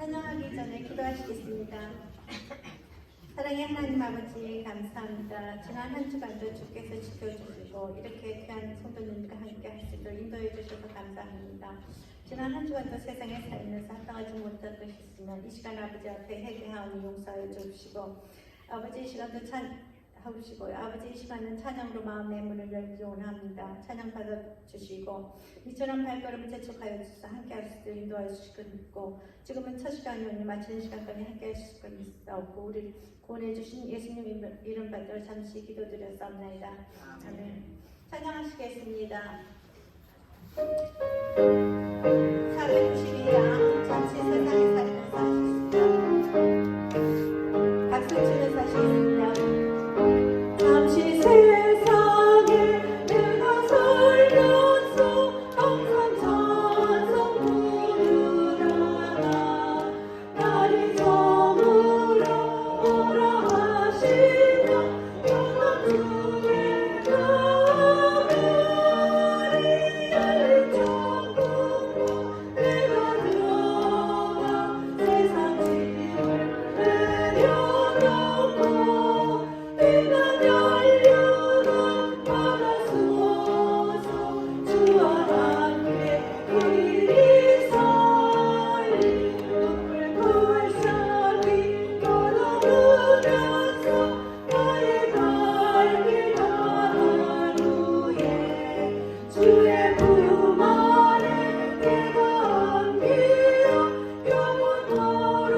찬양하기 전에 기도하시겠습니다. 사랑의 하나님 아버지 감사합니다. 지난 한 주간도 주께서 지켜주시고 이렇게 귀한 성도님들과 함께 할 수 있도록 인도해 주셔서 감사합니다. 지난 한 주간도 세상에 살면서 합당하지 못한 것이 있으면 이 시간 아버지 앞에 회개하오니 용서해 주시고 아버지 이 시간도 하시고요. 아버지 이 시간은 찬양으로 마음의 문을 열기 원합니다. 찬양 받아주시고 이처럼 발걸음을 재촉하여 주셔서 함께 할 수 있도록 인도하여 주시고 지금은 첫 시간이오니 마치는 시간까지 함께 하실 수 있사옵고 우리 구원해 주신 예수님 이름 받들어 잠시 기도드렸사옵나이다. 아멘. 찬양하시겠습니다. 492장 잠시 세상에 살면서 하셨습니다. 박수 치면서 하시겠습니다. 잠시 세상에 내가 살면서 항상 찬송 부르라 날이 저물어 오라 하시며 영원 주의 가을이 천국으로 내가 들어가 세상 짐을 내려놓고 비가 열려라 받아주어서 주와 함께 길이 살리 눈물 불쌍히 떠나오면서 나의 갈길 가는 후에 주의 품 안에 내가 안기어 영원토록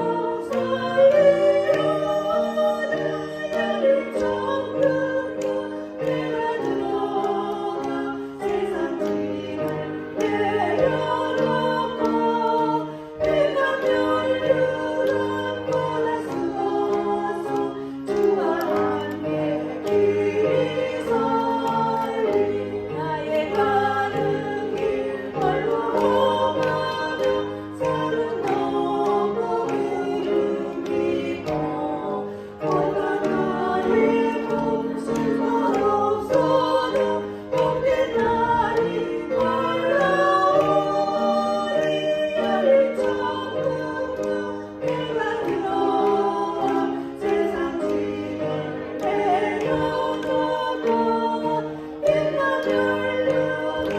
살리로다. 열린 천국으로 내가 들어가 세상 짐을 내려놓고 비가 열리라 받아주어서 주와 함께 길이 살리 나의 가는 길 걸어가며 산은 넘어 구름 깊고 건강하리고 슬퍼 없어도 복된 날이 올라오리. 열린 천국으로 내가 들어가 세상 짐을 내려놓고 빛나 열려라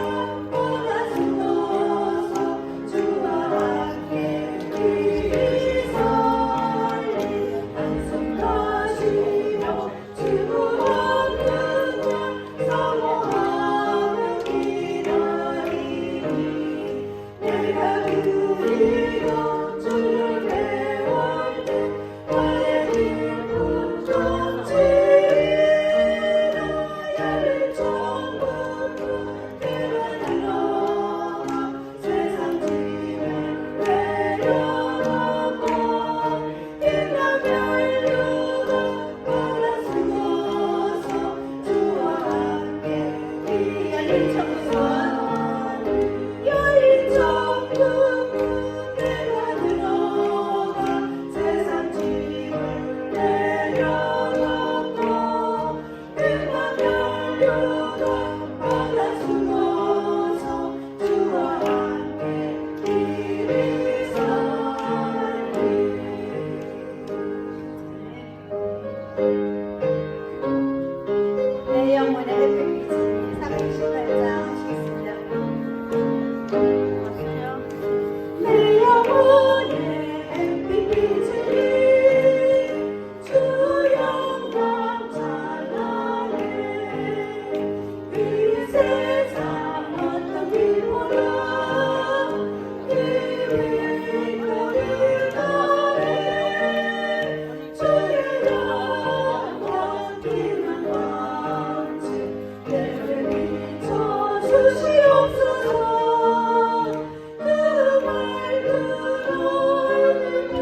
받아주어서 주와 함께 길이 살리 한숨 가시며 주부 없는 날 사모하며 기다리니 내가 그리고 주를 배울 때 나의 기쁨 넘치리라. 열린 천국으로 내가 들어가 세상 짐을 내려놓고 빛나 열려라 받아주어서 주와 함께 열린 천국으로 내가 들어가 세상 짐을 내려놓고 빛나 열려라 받아주어서 주와 함께 길이 살리. 내 영혼의 햇빛이 328장 하시겠습니다. 내 영혼의 햇빛이 주 영광 찬란해. 이 세상 어떤 길보다 기위 거리가네. 주의 영광 빛난 왕지 내를 비춰주시옵소서. 그 맑은 얼굴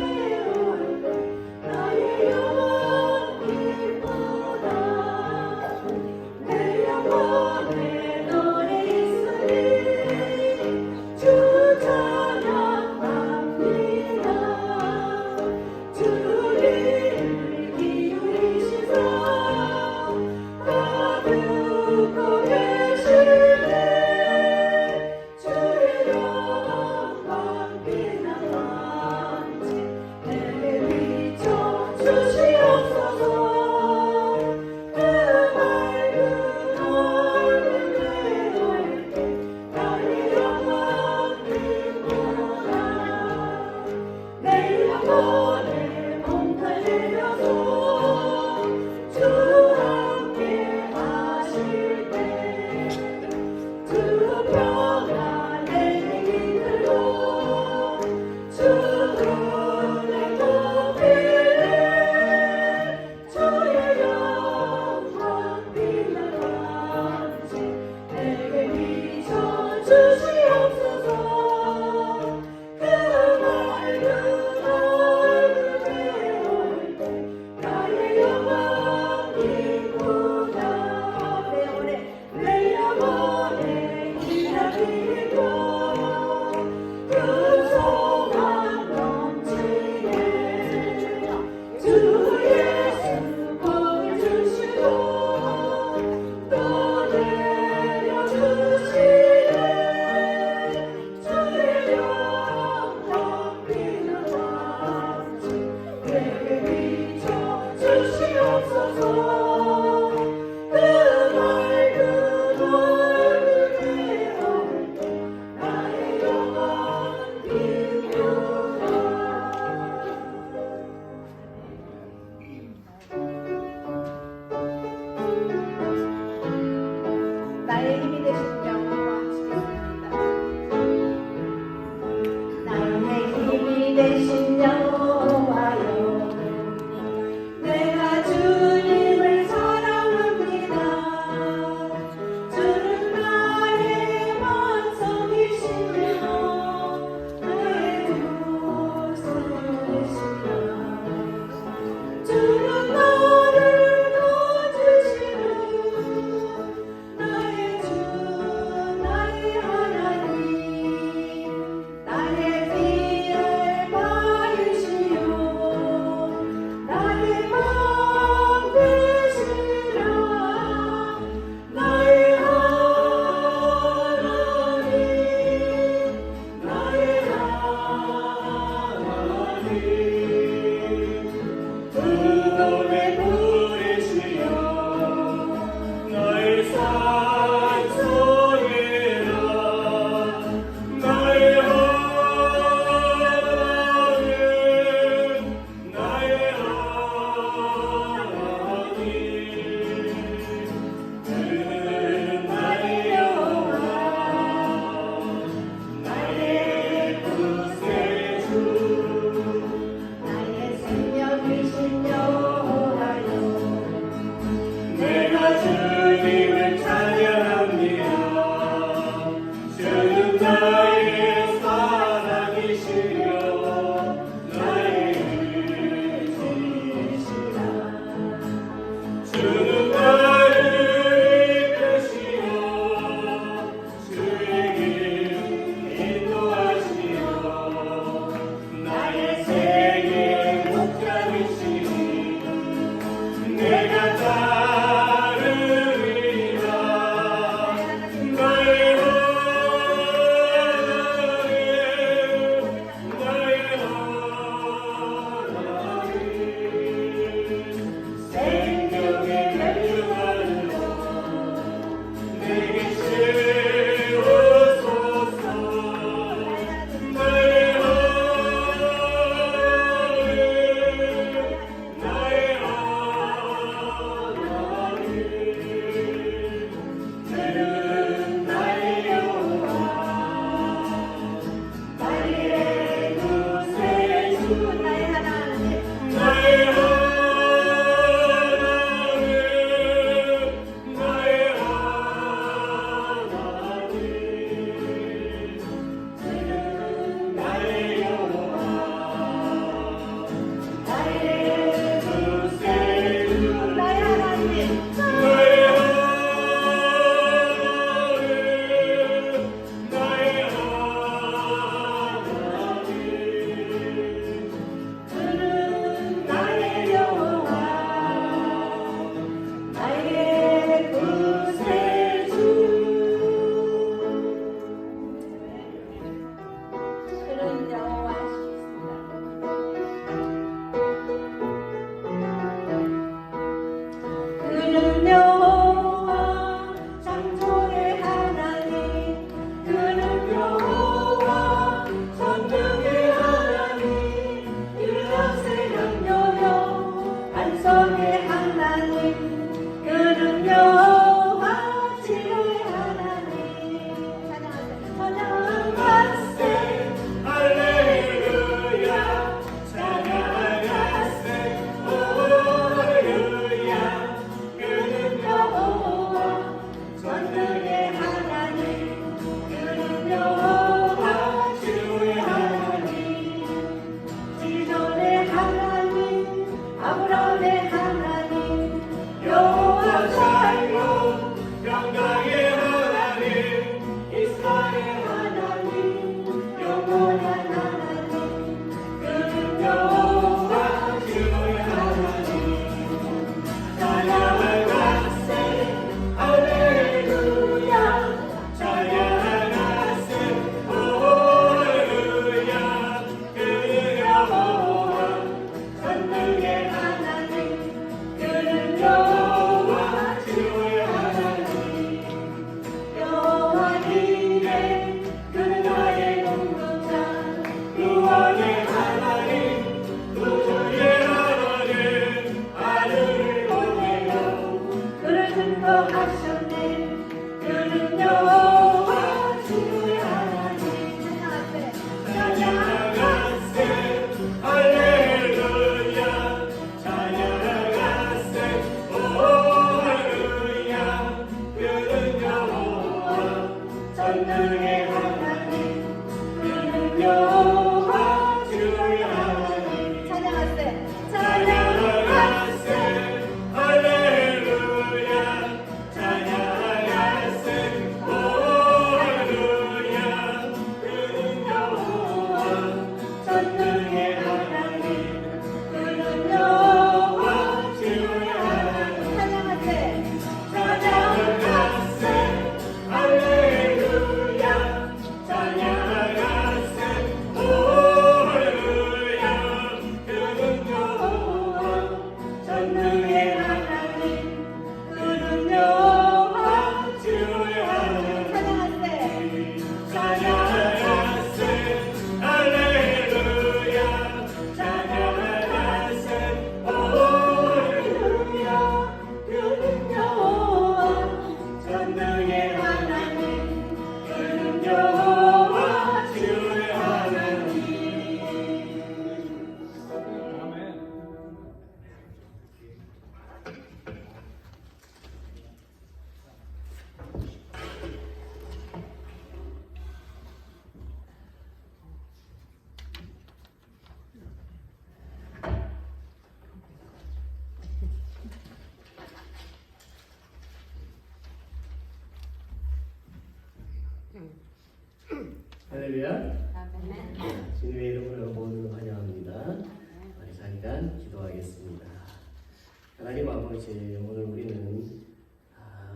되신 여호와여 내가 주님을 사랑합니다. 주는 나의 반석이시며 나의 구속이시며 주는 나를 도와주시는 나의 주 나의 하나님 나의 피를 전능의 하나님 그는 여호와 지구의 하나님 찬양하세 찬양하세 할렐루야 찬양하세 할렐루야 그는 여호와 전능의 하나님 그는 여호와 지구의 하나님 찬양하세 찬양하세 할렐루야 찬양하세 할렐루야 그는 여호와 전능의 하나님 그는 여호와 지구의 하나님 할렐루야. 주님의 이름으로 모두 환영합니다. 우리 잠깐 기도하겠습니다. 하나님 아버지, 오늘 우리는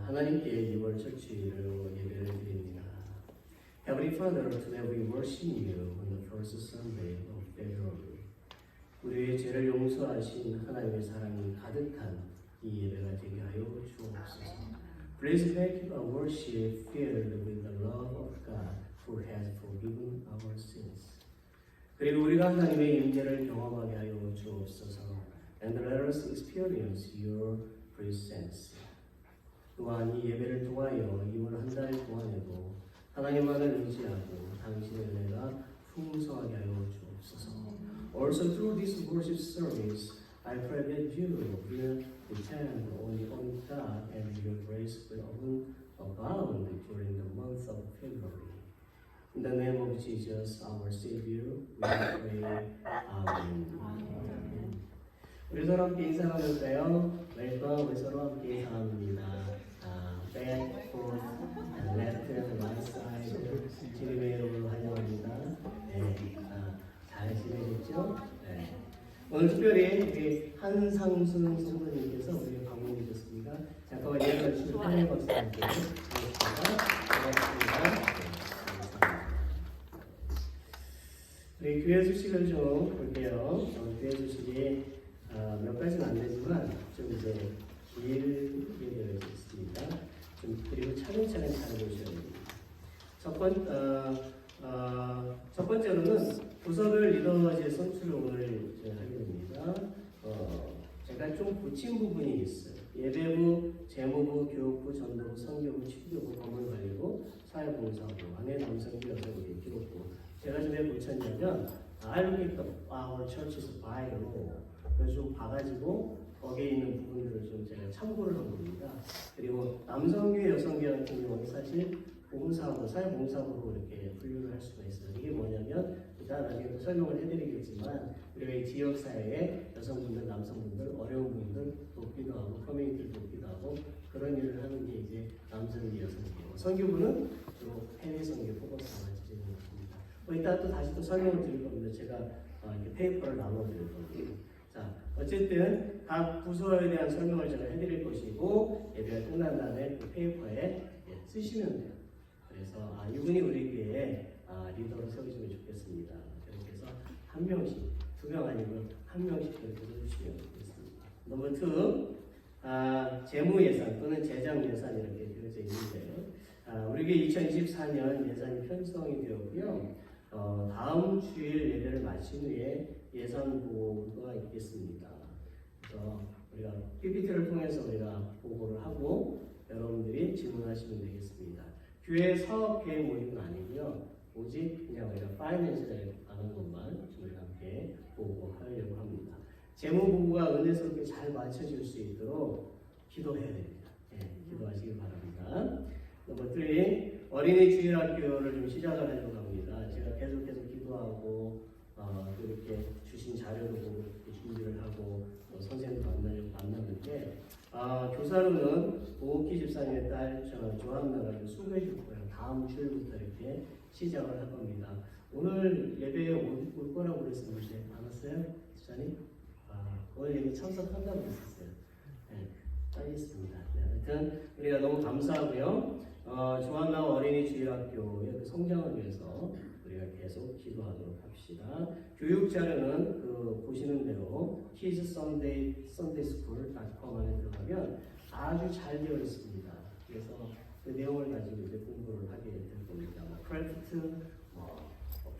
하나님께 6월 철칙일로 예배를 드립니다. Heavenly Father, today we worship you on the first Sunday of February. 우리의 죄를 용서하신 하나님의 사랑이 가득한 이 예배가 되게 하여 주옵소서. Please make our worship filled with the love of God who has forgiven our sins. 그리고 우리가 하나님의 임재를 경험하게 하여 주옵소서. And let us experience your presence. 또한 이 예배를 통하여 2월 한 달 동안에도 하나님만을 의지하고 당신의 은혜가 풍성하게 하여 주옵소서. Also through this worship service, I pray that you will depend on God and your grace will abound during the month of February. In the name of Jesus, our Savior, we pray. 아멘. 우리 서로 함께 인사하면서요. 웰컴, 우리 서로 함께 인사합니다. back, forth, left, right side. 주님의 이름으로 환영합니다. 네, 잘 지내셨죠? 네. 오늘 특별히 우리 한상순 성도님께서 우리 방문해 주셨습니다. 잠깐만 예배해 주신 한혜 박사님께 고맙습니다. 우리 교회 소식을 좀 볼게요. 교회 소식이 몇 가지는 안 되지만 좀 이제 길게 되어 있습니다. 좀 그리고 차근차근 잘 보셔야 됩니다. 첫 번째로는 부서별 리더제 선출을 오늘 하게 됩니다. 제가 좀 고친 부분이 있어요. 예배부, 재무부, 교육부, 전도부, 선교부, 치료부, 건물관리부, 사회봉사부, 아내, 남성부, 여성부, 기록부. 제가 좀 왜 고쳤냐면 I look at our church's by로 그래서 좀 봐가지고 거기에 있는 부분들을 좀 제가 참고를 한 겁니다. 그리고 남성교회, 여성교회 같은 경우는 사실 봉사부, 사회봉사부로 이렇게 분류를 할 수가 있어요. 이게 뭐냐면 일단 나중에 또 설명을 해드리겠지만 우리가 이 지역사회에 여성분들, 남성분들, 어려운 분들 돕기도 하고 커뮤니티를 돕기도 하고 그런 일을 하는 게 이제 남성교회, 여성교회. 선교부는 주로 해외 선교 포커스를 가지고 있는 것입니다. 이따 또 다시 또 설명을 드릴 겁니다. 제가 이렇게 페이퍼를 나눠드릴 겁니다. 자, 어쨌든 각 부서에 대한 설명을 제가 해드릴 것이고 예배가 끝난 다음에 그 페이퍼에 쓰시면 돼요. 그래서 이분이 우리 교회에 리더로 세우시면 좋겠습니다. 그래서 한 명씩, 2명 아니고 한 명씩 이렇게 해주시면 좋겠습니다. 넘버 2, 재무 예산 또는 재정 예산 이렇게 되어져 있는데요. 우리 교회 2024년 예산이 편성이 되었고요. 다음 주일 예배를 마친 후에 예산 보고가 있겠습니다. 그래서 우리가 PPT를 통해서 우리가 보고를 하고 여러분들이 질문하시면 되겠습니다. 교회 사업 계획 모임은 아니고요. 오직 그냥 우리가 파이낸스에 관한 것만 우리가 함께 보고하려고 합니다. 재무부가 은혜스럽게 잘 맞춰질 수 있도록 기도해야 됩니다. 기도하시기 바랍니다. 넘버 3, 어린이 주일학교를 좀 시작을 하려고 합니다. 제가 계속해서 기도하고 또 이렇게 주신 자료도 보고 준비를 하고 선생님도 만나는데 교사로는 오옥기 집사님의 딸 조한나가 수고해 줄 거예요. 다음 주일부터 이렇게 시작을 할 겁니다. 오늘 예배에 올 거라고 그랬었는데 안 왔어요? 수찬이? 오늘 예배 참석한다고 그랬었어요. 네, 알겠습니다. 네, 하여튼 우리가 너무 감사하고요. 조한나 어린이 주일학교의 그 성장을 위해서 우리가 계속 기도하도록 합시다. 교육 자료는 보시는 대로 kidssundayschool.com 안에 들어가면 아주 잘 되어 있습니다. 그래서 그 내용을 가지고 이제 공부를 하게 될 겁니다. 크래프트,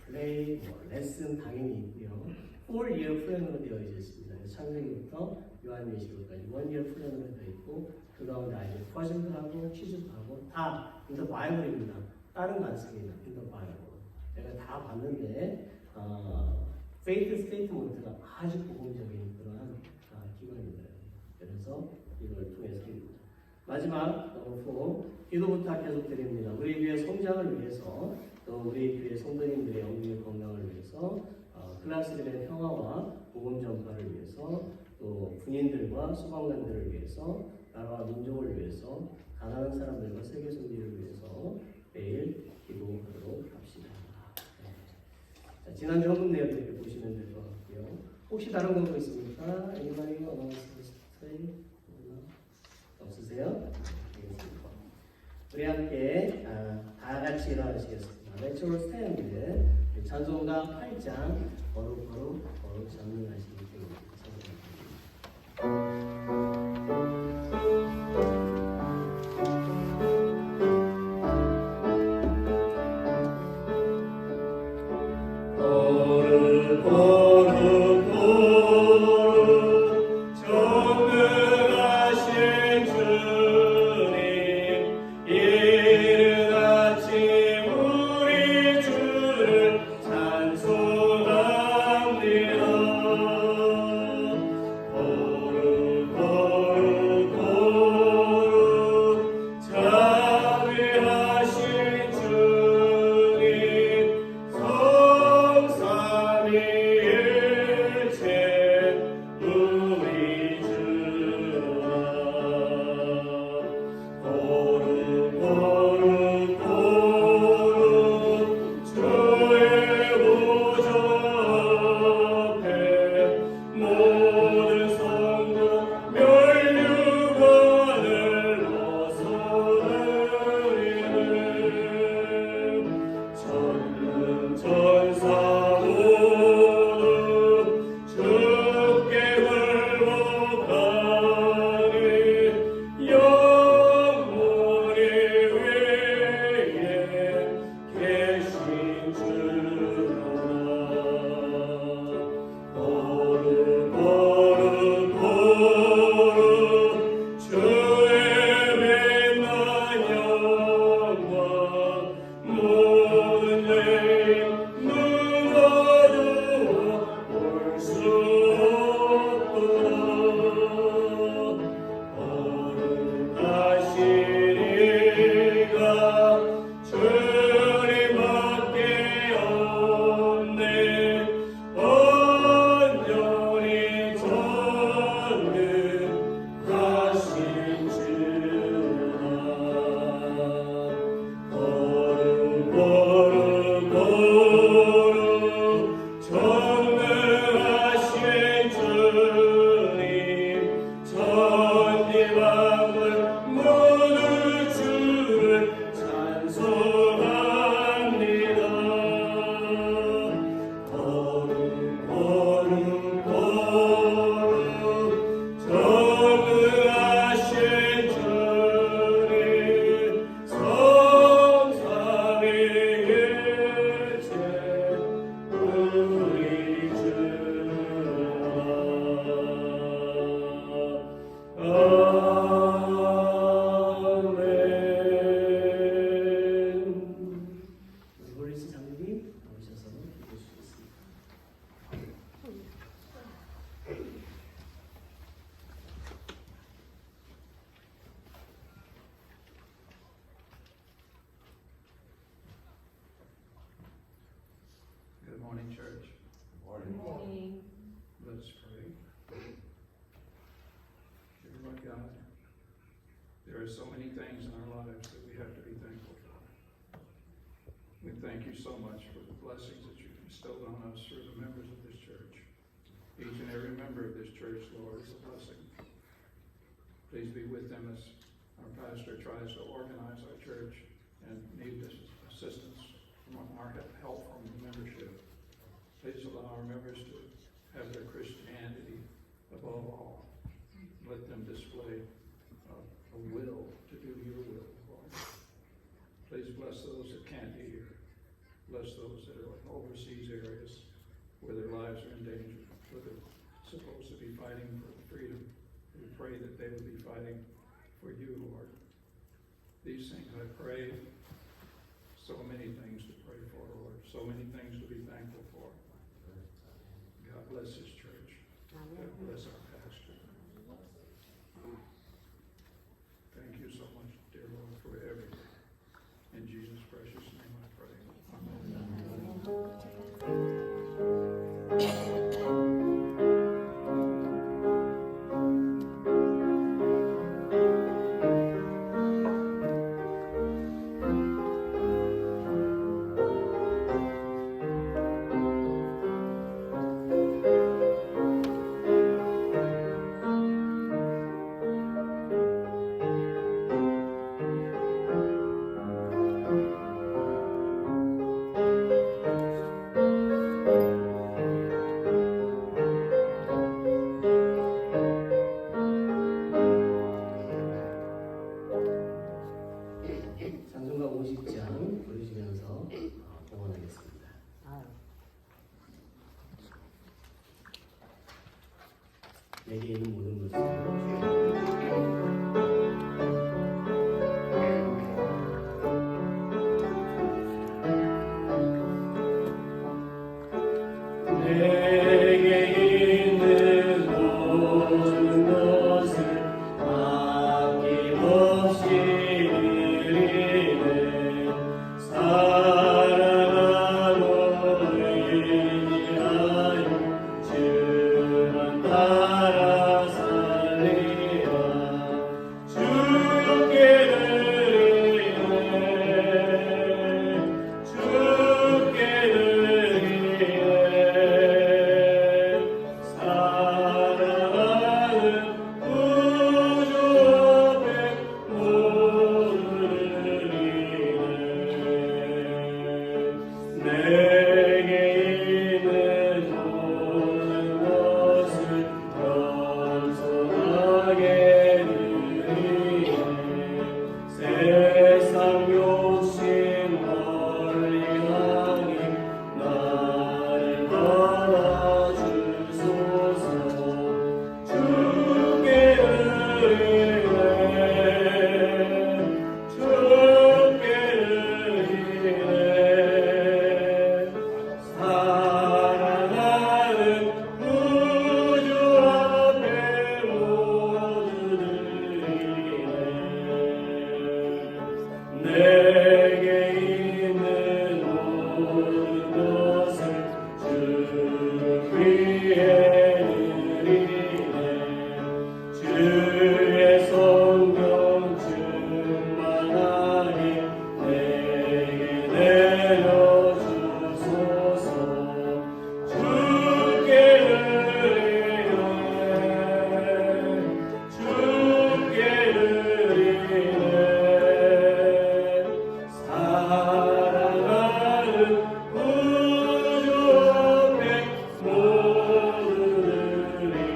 플레이, 레슨 당연히 있고요. 4-year 플랜으로 되어 있습니다. 창세기부터 요한계시록까지 1-year 플랜으로 되어 있고 그 가운데 아이들 퍼즐도 하고 퀴즈도 하고 다 인더 바이블입니다. 다른 거 안 씁니다. 인더 바이블. 제가 다 봤는데 페이트 스테이트먼트가 아주 보험적인 그러한 기관입니다. 그래서 이걸 통해서 드립니다. 마지막 넘버 4 기도부터 계속 드립니다. 우리 교회 성장을 위해서 또 우리 교회 성도님들의 영적 건강을 위해서 클래스들의 평화와 복음 전파를 위해서 또 군인들과 소방관들을 위해서 나라와 민족을 위해서 가난한 사람들과 세계 선지를 위해서 매일 기도하도록 합시다. 자, 지난주 헌금 내용 이렇게 보시면 될 것 같고요. 혹시 다른 공부 있습니까? Anybody wants to say? 없으세요? 알겠습니다. 우리 함께 다 같이 일어나시겠습니다. Let's all stand. 찬송가 8장 거룩 전능하시기 때문에 There are so many things in our lives that we have to be thankful for. We thank you so much for the blessings us through the members of this church. Each and every member of this church, Lord, is a blessing. Please be with them as our pastor tries to organize our church and need this assistance from our help from the membership. Please allow our members to have their Christianity above all. Let them display a will to do your will, Lord. Please bless those that can't be here. Bless those that are in overseas areas where their lives are in danger, where they're supposed to be fighting for freedom. We pray that they would be fighting for you, Lord. These things I pray, so many things to pray for, Lord. So many things to be thankful for. God bless this church. God bless our pastor. Thank you so much, dear Lord, for everything. In Jesus' precious name I pray. 찬송가 50장 부르시면서 봉헌하겠습니다. 내게 있는 모든 것을 내게 있는 모든 것을 아낌없이 드리네. 사랑하고 의지하여 주만 따라 살리라. 주께 드리네. 주께 드리네. 사랑하는 구주 앞에 모두 드리네. 내게 있는 모든 것을 겸손하게 드리네. 세상 욕심 멀리 하니 나를 떠나 주소서. 주께 드리네. 주께 드리네. 사랑하는 구주 앞에 모두 드리네. 내게 있는 모든 것을 주 위에 드리네. 주의 성령 충만하게 내게 내려주소서. 주께 드리네. 주께 드리네. 사랑하는 구주 앞에 모두 드리네.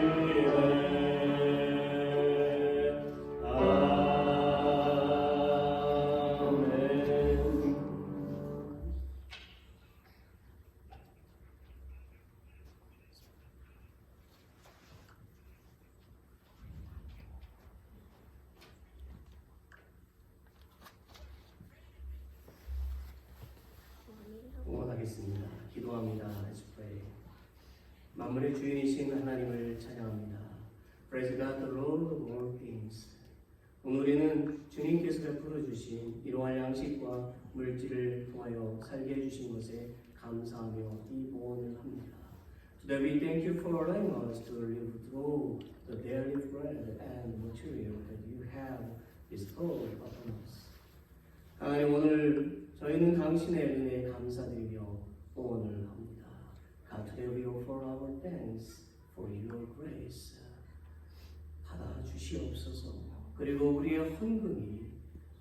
아멘. 응원하겠습니다. 기도합니다. Let's pray. 만물의 주인이신 하나님을 찬양합니다. Praise God, the Lord of all things. 오늘에는 주님께서 베풀어 주신 이러한 양식과 물질을 통하여 살게 해주신 것에 감사하며 이 보원을 합니다. Today we thank you for allowing us to live through the daily bread and material that you have bestowed upon us. 하나님, 오늘 저희는 당신의 은혜에 감사드리며 보원을 합니다. thanks for your grace. 받아주시옵소서. 그리고 우리의 헌금이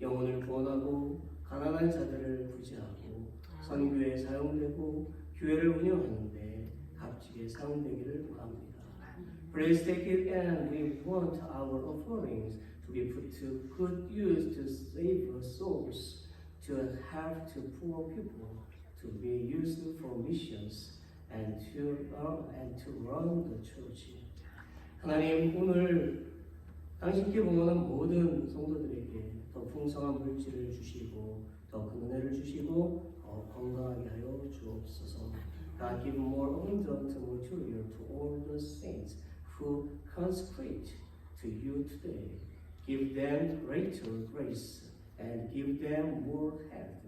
영혼을 구원하고 가난한 자들을 구제하고 선교에 사용되고 교회를 운영하는데 값지게 사용되기를 바랍니다. Please take it, and we want our offerings to be put to good use to save souls, to help to poor people, to be used for missions, and to run the church. 하나님, 오늘 당신께 봉헌한 모든 성도들에게 더 풍성한 물질을 주시고 더 큰 은혜를 주시고 건강하게 하여 주옵소서. God, give more abundant material to all the saints who consecrate to you today. Give them greater grace and give them more health.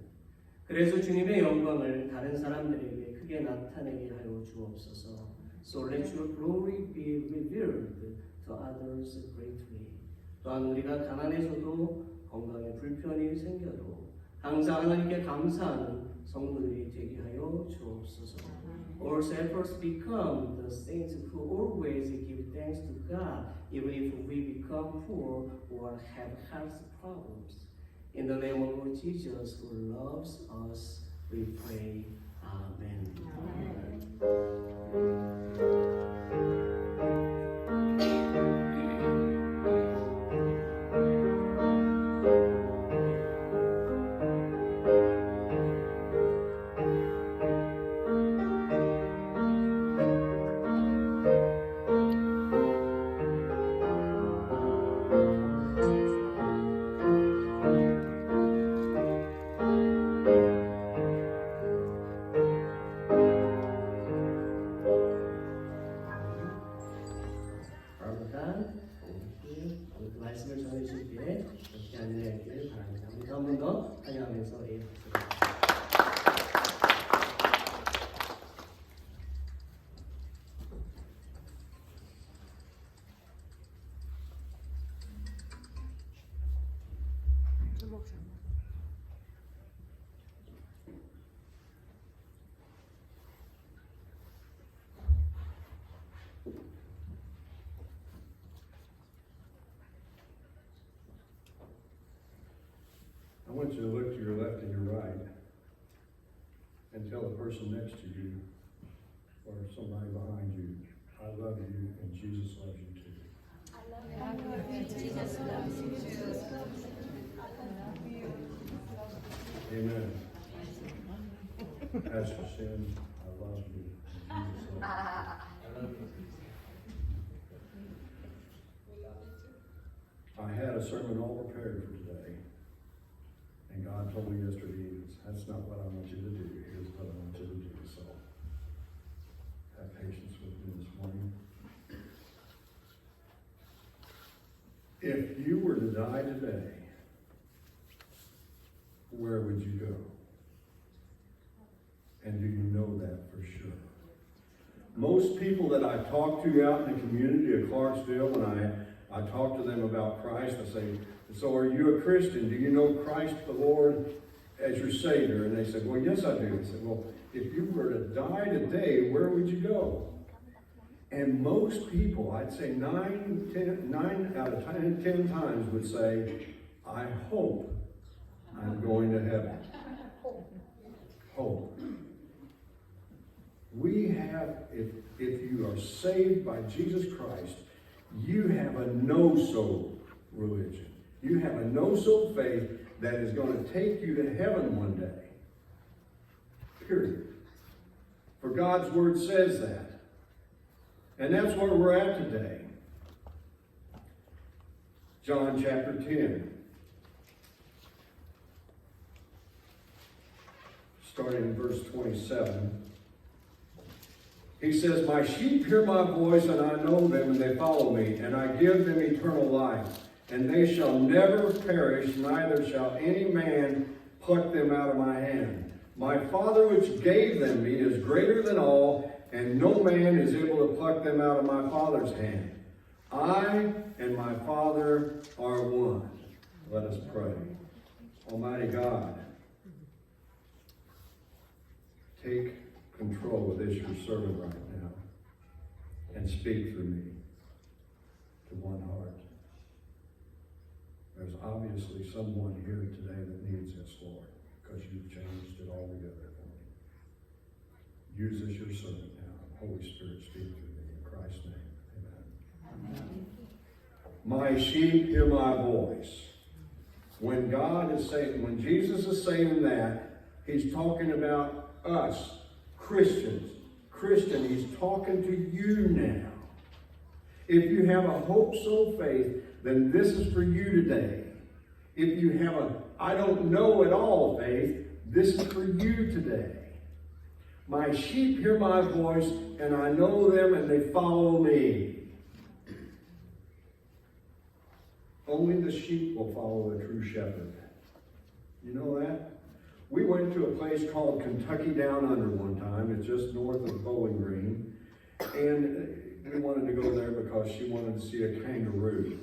그래서 주님의 영광을 다른 사람들에게 크게 나타내게 하여 주옵소서. So let your glory be revealed to others greatly. 또한 우리가 가난해서도 건강에 불편이 생겨도 항상 하나님께 감사하는 성도들이 되게 하여 주옵소서. Also help us become the saints who always give thanks to God, even if we become poor or have health problems. In the name of Lord Jesus, who loves us, we pray. Amen. 말씀을 전해주실 때 그렇게 안내하기를 바랍니다. 우리 한 번 더 찬양하면서 예배드립니다. I want you to look to your left and your right and tell the person next to you or somebody behind you, I love you and Jesus loves you too. I love you. Jesus loves you too. Amen. Pastor Sin, I love you. And Jesus loves you. I had a sermon all prepared for today. And God told me yesterday, that's not what I want you to do. Here's what I want you to do. So, have patience with me this morning. If you were to die today, where would you go? And do you know that for sure? Most people that I talk to out in the community of Clarksville, when I talk to them about Christ, I say, so are you a Christian? Do you know Christ the Lord as your Savior? And they said, well, yes, I do. I said, well, if you were to die today, where would you go? And most people, I'd say 9 out of 10 times would say, I hope I'm going to heaven. Hope. We have, if you are saved by Jesus Christ, you have a no-soul religion. You have a no-soul faith that is going to take you to heaven one day. Period. For God's Word says that. And that's where we're at today. John chapter 10. Starting in verse 27. He says, my sheep hear my voice, and I know them, and they follow me, and I give them eternal life. And they shall never perish, neither shall any man pluck them out of my hand. My Father which gave them me is greater than all, and no man is able to pluck them out of my Father's hand. I and my Father are one. Let us pray. Almighty God, take control of this, your servant, right now. and speak through me to one heart. There's obviously someone here today that needs this, Lord, because you've changed it altogether for me. Use as your servant now. Holy Spirit, speak through me. In Christ's name, amen. My sheep hear my voice. When when Jesus is saying that, he's talking about us, Christians. Christian, he's talking to you now. If you have a hope, soul, faith, then this is for you today. If you have a I don't know at all faith, this is for you today. My sheep hear my voice, and I know them, and they follow me. Only the sheep will follow the true shepherd. You know that? We went to a place called Kentucky Down Under one time. It's just north of Bowling Green. And we wanted to go there because she wanted to see a kangaroo.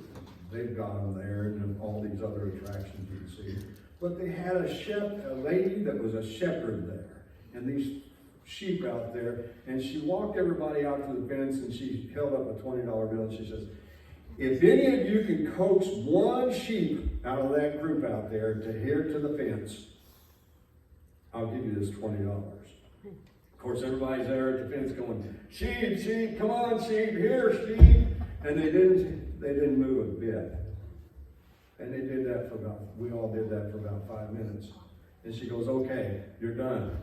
They've got them there and all these other attractions you can see. But they had a lady that was a shepherd there. And these sheep out there. And she walked everybody out to the fence and she held up a $20 bill and she says, if any of you can coax one sheep out of that group out there to here to the fence, I'll give you this $20. Of course, everybody's there at the fence going, sheep, sheep, come on, sheep, here, sheep. And they didn't move a bit. And they did that we all did that for about 5 minutes. And she goes, okay, you're done.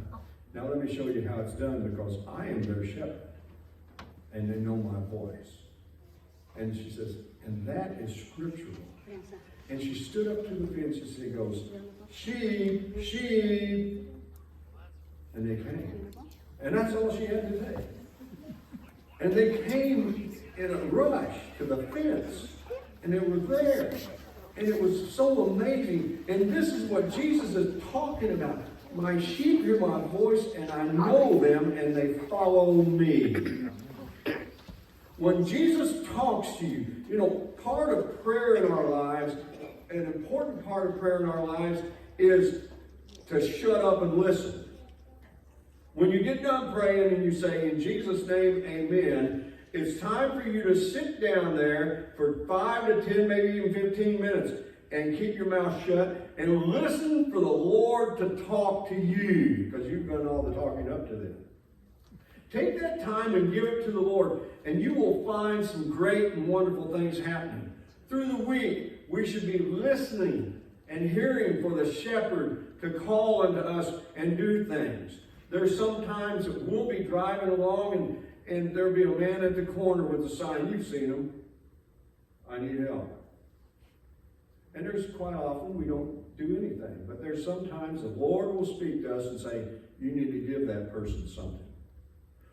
Now let me show you how it's done because I am their shepherd. And they know my voice. And she says, and that is scriptural. And she stood up to the fence and she goes, sheep, sheep. And they came. And that's all she had to say. And they came in a rush to the fence. And they were there. And it was so amazing. And this is what Jesus is talking about. My sheep hear my voice, and I know them, and they follow me. When Jesus talks to you, you know, part of prayer in our lives, an important part of prayer in our lives is to shut up and listen. When you get done praying and you say, in Jesus' name, amen, it's time for you to sit down there for 5 to 10, maybe even 15 minutes and keep your mouth shut and listen for the Lord to talk to you because you've done all the talking up to them. Take that time and give it to the Lord, and you will find some great and wonderful things happening. Through the week, we should be listening and hearing for the shepherd to call unto us and do things. There's some times that we'll be driving along and there'll be a man at the corner with a sign. You've seen him. I need help. And there's quite often we don't do anything. But there's sometimes the Lord will speak to us and say, you need to give that person something.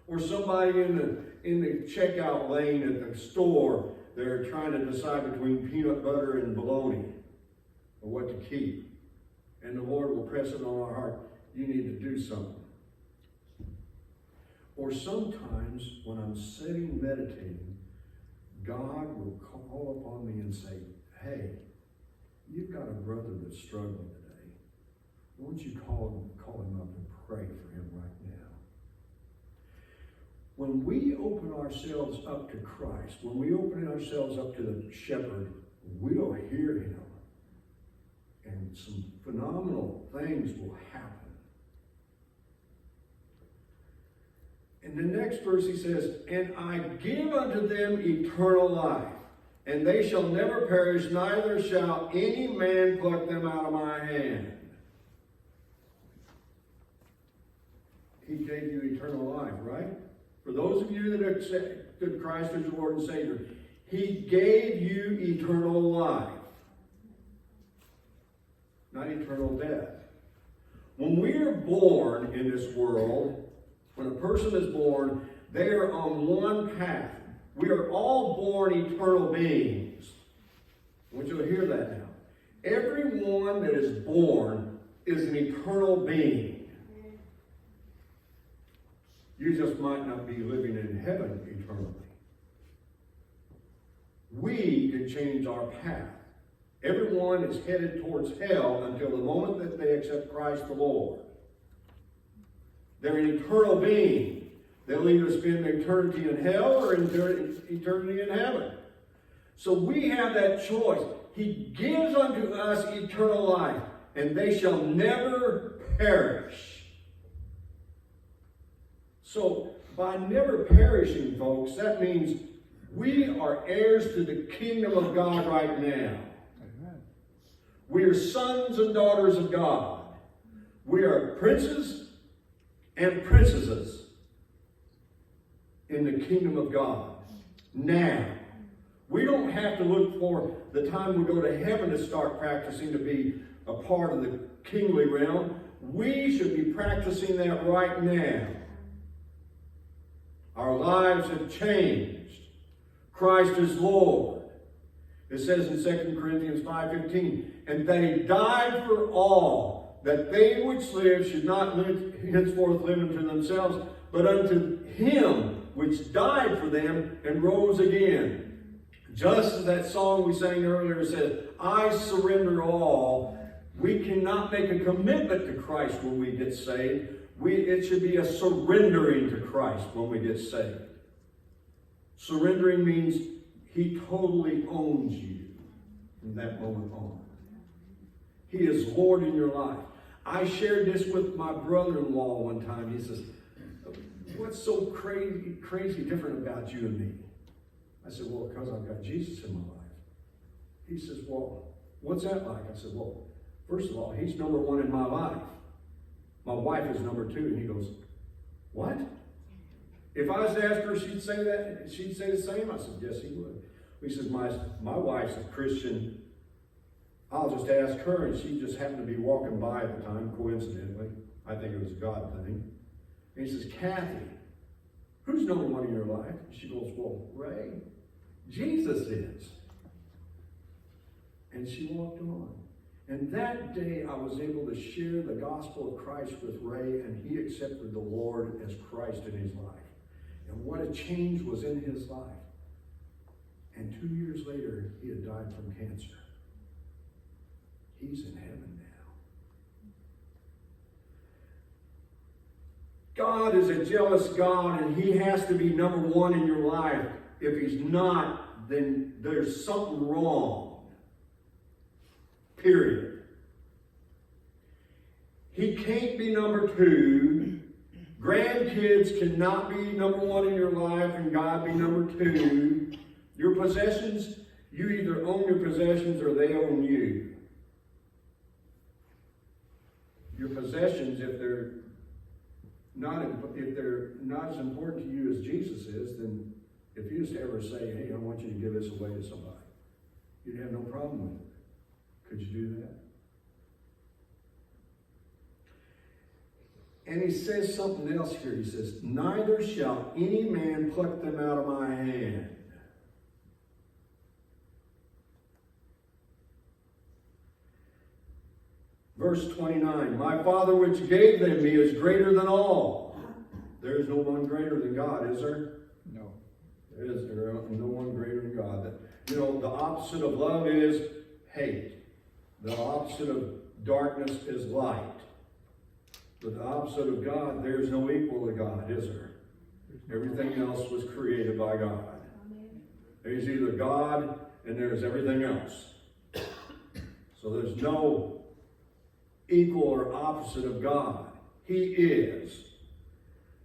Or somebody in the checkout lane at the store, they're trying to decide between peanut butter and bologna or what to keep. And the Lord will press it on our heart. You need to do something. Or sometimes when I'm sitting meditating, God will call upon me and say, hey, you've got a brother that's struggling today. Won't you call him up and pray for him right now? When we open ourselves up to Christ, when we open ourselves up to the shepherd, we'll hear him. And some phenomenal things will happen. In the next verse he says, and I give unto them eternal life, and they shall never perish, neither shall any man pluck them out of my hand. He gave you eternal life, right? For those of you that accept Christ as your Lord and Savior, he gave you eternal life. Not eternal death. When we are born in this world, when a person is born, they are on one path. We are all born eternal beings. I want you to hear that now. Everyone that is born is an eternal being. You just might not be living in heaven eternally. We can change our path. Everyone is headed towards hell until the moment that they accept Christ the Lord. They're an eternal being. They'll either spend eternity in hell or eternity in heaven. So we have that choice. He gives unto us eternal life, and they shall never perish. So, by never perishing, folks, that means we are heirs to the kingdom of God right now. Amen. We are sons and daughters of God. We are princes and princesses in the kingdom of God. Now, we don't have to look for the time we go to heaven to start practicing to be a part of the kingly realm. We should be practicing that right now. Our lives have changed. Christ is Lord. It says in 2 Corinthians 5:15, and that he died for all, that they which live should not henceforth live unto themselves, but unto him which died for them and rose again. Just as that song we sang earlier said, I surrender all. We cannot make a commitment to Christ when we get saved. It should be a surrendering to Christ when we get saved. Surrendering means he totally owns you from that moment on. He is Lord in your life. I shared this with my brother-in-law one time. He says, what's so crazy different about you and me? I said, well, because I've got Jesus in my life. He says, well, what's that like? I said, well, first of all, he's number one in my life. My wife is number two. And he goes, what? If I was to ask her, she'd say that. She'd say the same. I said, yes, he would. He says, my wife's a Christian. I'll just ask her, and she just happened to be walking by at the time, coincidentally. I think it was a God thing. And he says, Kathy, who's number one in your life? She goes, well, Ray, Jesus is. And she walked on. And that day I was able to share the gospel of Christ with Ray, and he accepted the Lord as Christ in his life. And what a change was in his life. And 2 years later, he had died from cancer. He's in heaven now. God is a jealous God, and he has to be number one in your life. If he's not, then there's something wrong. Period. He can't be number two. Grandkids cannot be number one in your life and God be number two. Your possessions, you either own your possessions or they own you. Your possessions, if they're not as important to you as Jesus is, then if you just ever say, hey, I want you to give this away to somebody, you'd have no problem with it. Could you do that? And he says something else here. He says, neither shall any man pluck them out of my hand. Verse 29, my Father which gave them me is greater than all. There is no one greater than God, is there? No. There is no one greater than God. The opposite of love is hate. The opposite of darkness is light. But the opposite of God, there's no equal to God, is there? Everything else was created by God. There's either God and there's everything else. So there's no equal or opposite of God. He is.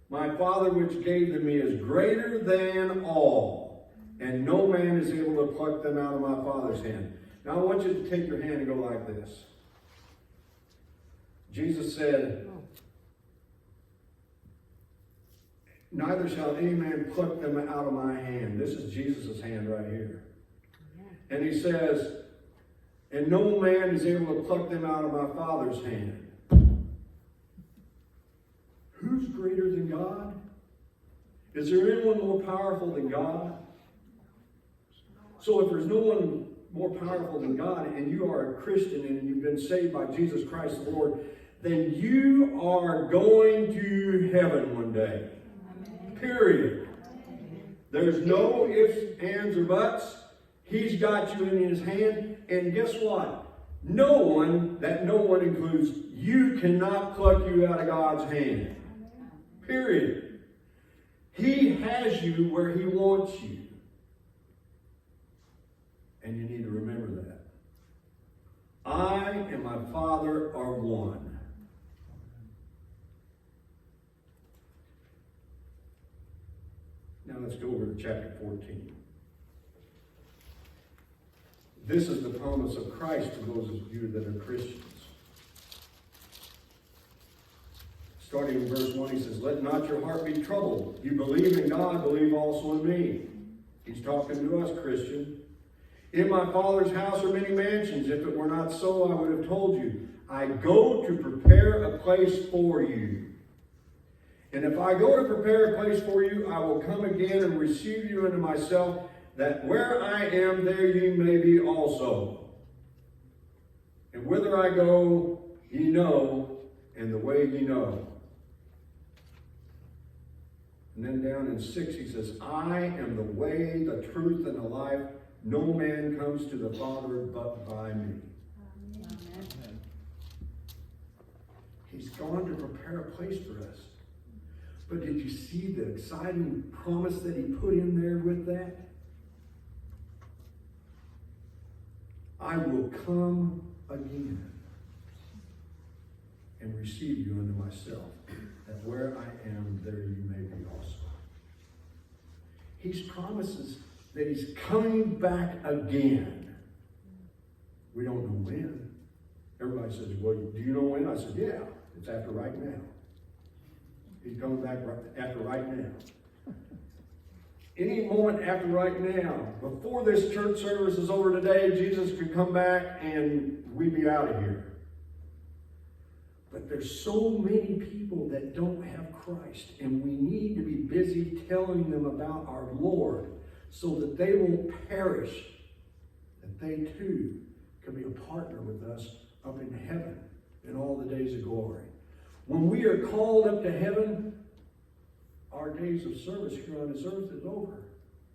My Father which gave them me is greater than all, and no man is able to pluck them out of my Father's hand. Now I want you to take your hand and go like this. Jesus said, neither shall any man pluck them out of my hand. This is Jesus' hand right here. And he says, and no man is able to pluck them out of my Father's hand. Who's greater than God? Is there anyone more powerful than God? So if there's no one more powerful than God, and you are a Christian and you've been saved by Jesus Christ the Lord, then you are going to heaven one day. Amen. Period. Amen. There's no ifs, ands, or buts. He's got you in his hand, and guess what? No one includes you, cannot pluck you out of God's hand. Period. He has you where He wants you. And you need to remember that. I and my Father are one. Now let's go over to chapter 14. This is the promise of Christ to those of you that are Christians. Starting in verse 1, he says, "Let not your heart be troubled. You believe in God, believe also in me." He's talking to us, Christian. "In my Father's house are many mansions. If it were not so, I would have told you. I go to prepare a place for you. And if I go to prepare a place for you, I will come again and receive you unto myself, that where I am, there ye may be also. And whither I go, ye know, and the way ye know." And then down in 6, he says, "I am the way, the truth, and the life. No man comes to the Father but by me." Amen. He's gone to prepare a place for us. But did you see the exciting promise that he put in there with that? "I will come again and receive you unto myself, that where I am, there you may be also." He promises that he's coming back again. We don't know when. Everybody says, "Well, do you know when?" I said, "Yeah, it's after right now." He's coming back after right now. Any moment after right now, before this church service is over today, Jesus could come back and we'd be out of here. But there's so many people that don't have Christ, and we need to be busy telling them about our Lord so that they won't perish, that they too can be a partner with us up in heaven in all the days of glory. When we are called up to heaven, our days of service here on this earth is over.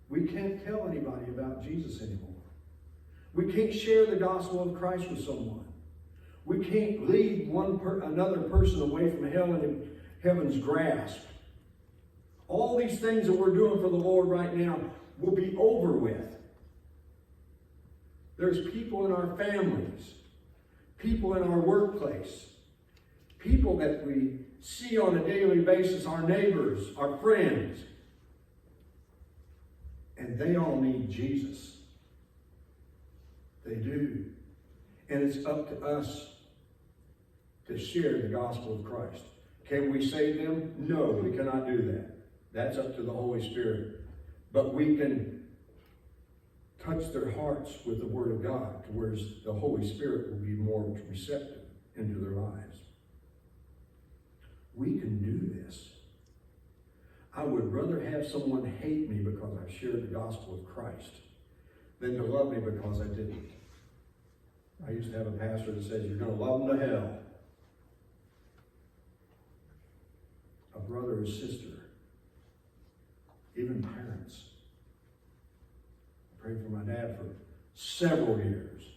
We can't tell anybody about Jesus anymore. We can't share the gospel of Christ with someone. We can't lead another person away from hell and heaven's grasp. All these things that we're doing for the Lord right now will be over with. There's people in our families, people in our workplace, people that we see on a daily basis, our neighbors, our friends, and they all need Jesus. They do. And it's up to us to share the gospel of Christ. Can we save them? No, we cannot do that. That's up to the Holy Spirit. But we can touch their hearts with the Word of God, to where the Holy Spirit will be more receptive into their lives. We can do this. I would rather have someone hate me because I shared the gospel of Christ than to love me because I didn't. I used to have a pastor that says, "You're going to love them to hell." A brother or sister, even parents. I prayed for my dad for several years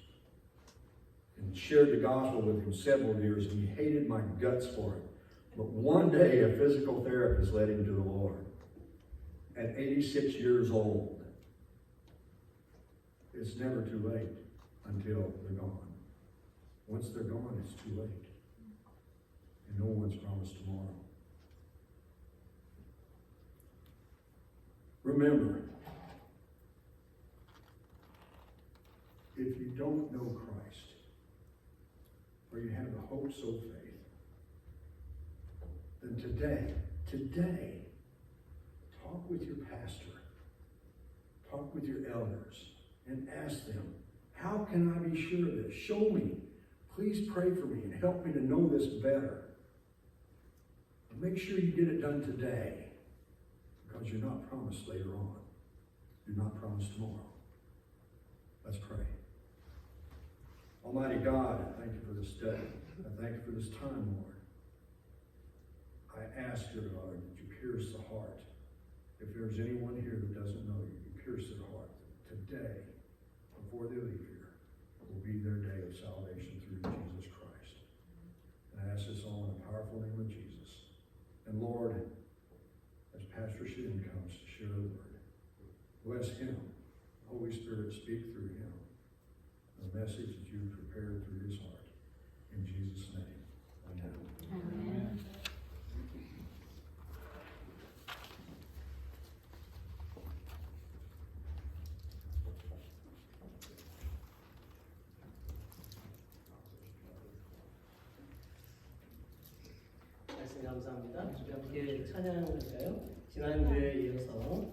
and shared the gospel with him several years, and he hated my guts for it. But one day, a physical therapist led him to the Lord at 86 years old. It's never too late until they're gone. Once they're gone, it's too late. And no one's promised tomorrow. Remember, if you don't know Christ, or you have the hope so faith, then today, talk with your pastor, talk with your elders, and ask them, how can I be sure of this? Show me. Please pray for me and help me to know this better. And make sure you get it done today, because you're not promised later on. You're not promised tomorrow. Let's pray. Almighty God, I thank you for this day. I thank you for this time, Lord. I ask you, Lord, that you pierce the heart. If there's anyone here that doesn't know you, you pierce their heart. Today, before they leave here, will be their day of salvation through Jesus Christ. And I ask this all in the powerful name of Jesus. And Lord, as Pastor Shin comes to share the word. Bless him. Holy Spirit, speak through him the message that you've prepared through his heart. In Jesus' name, amen. Amen. 말씀 감사합니다. 우리 함께 찬양할까요? 지난주에 이어서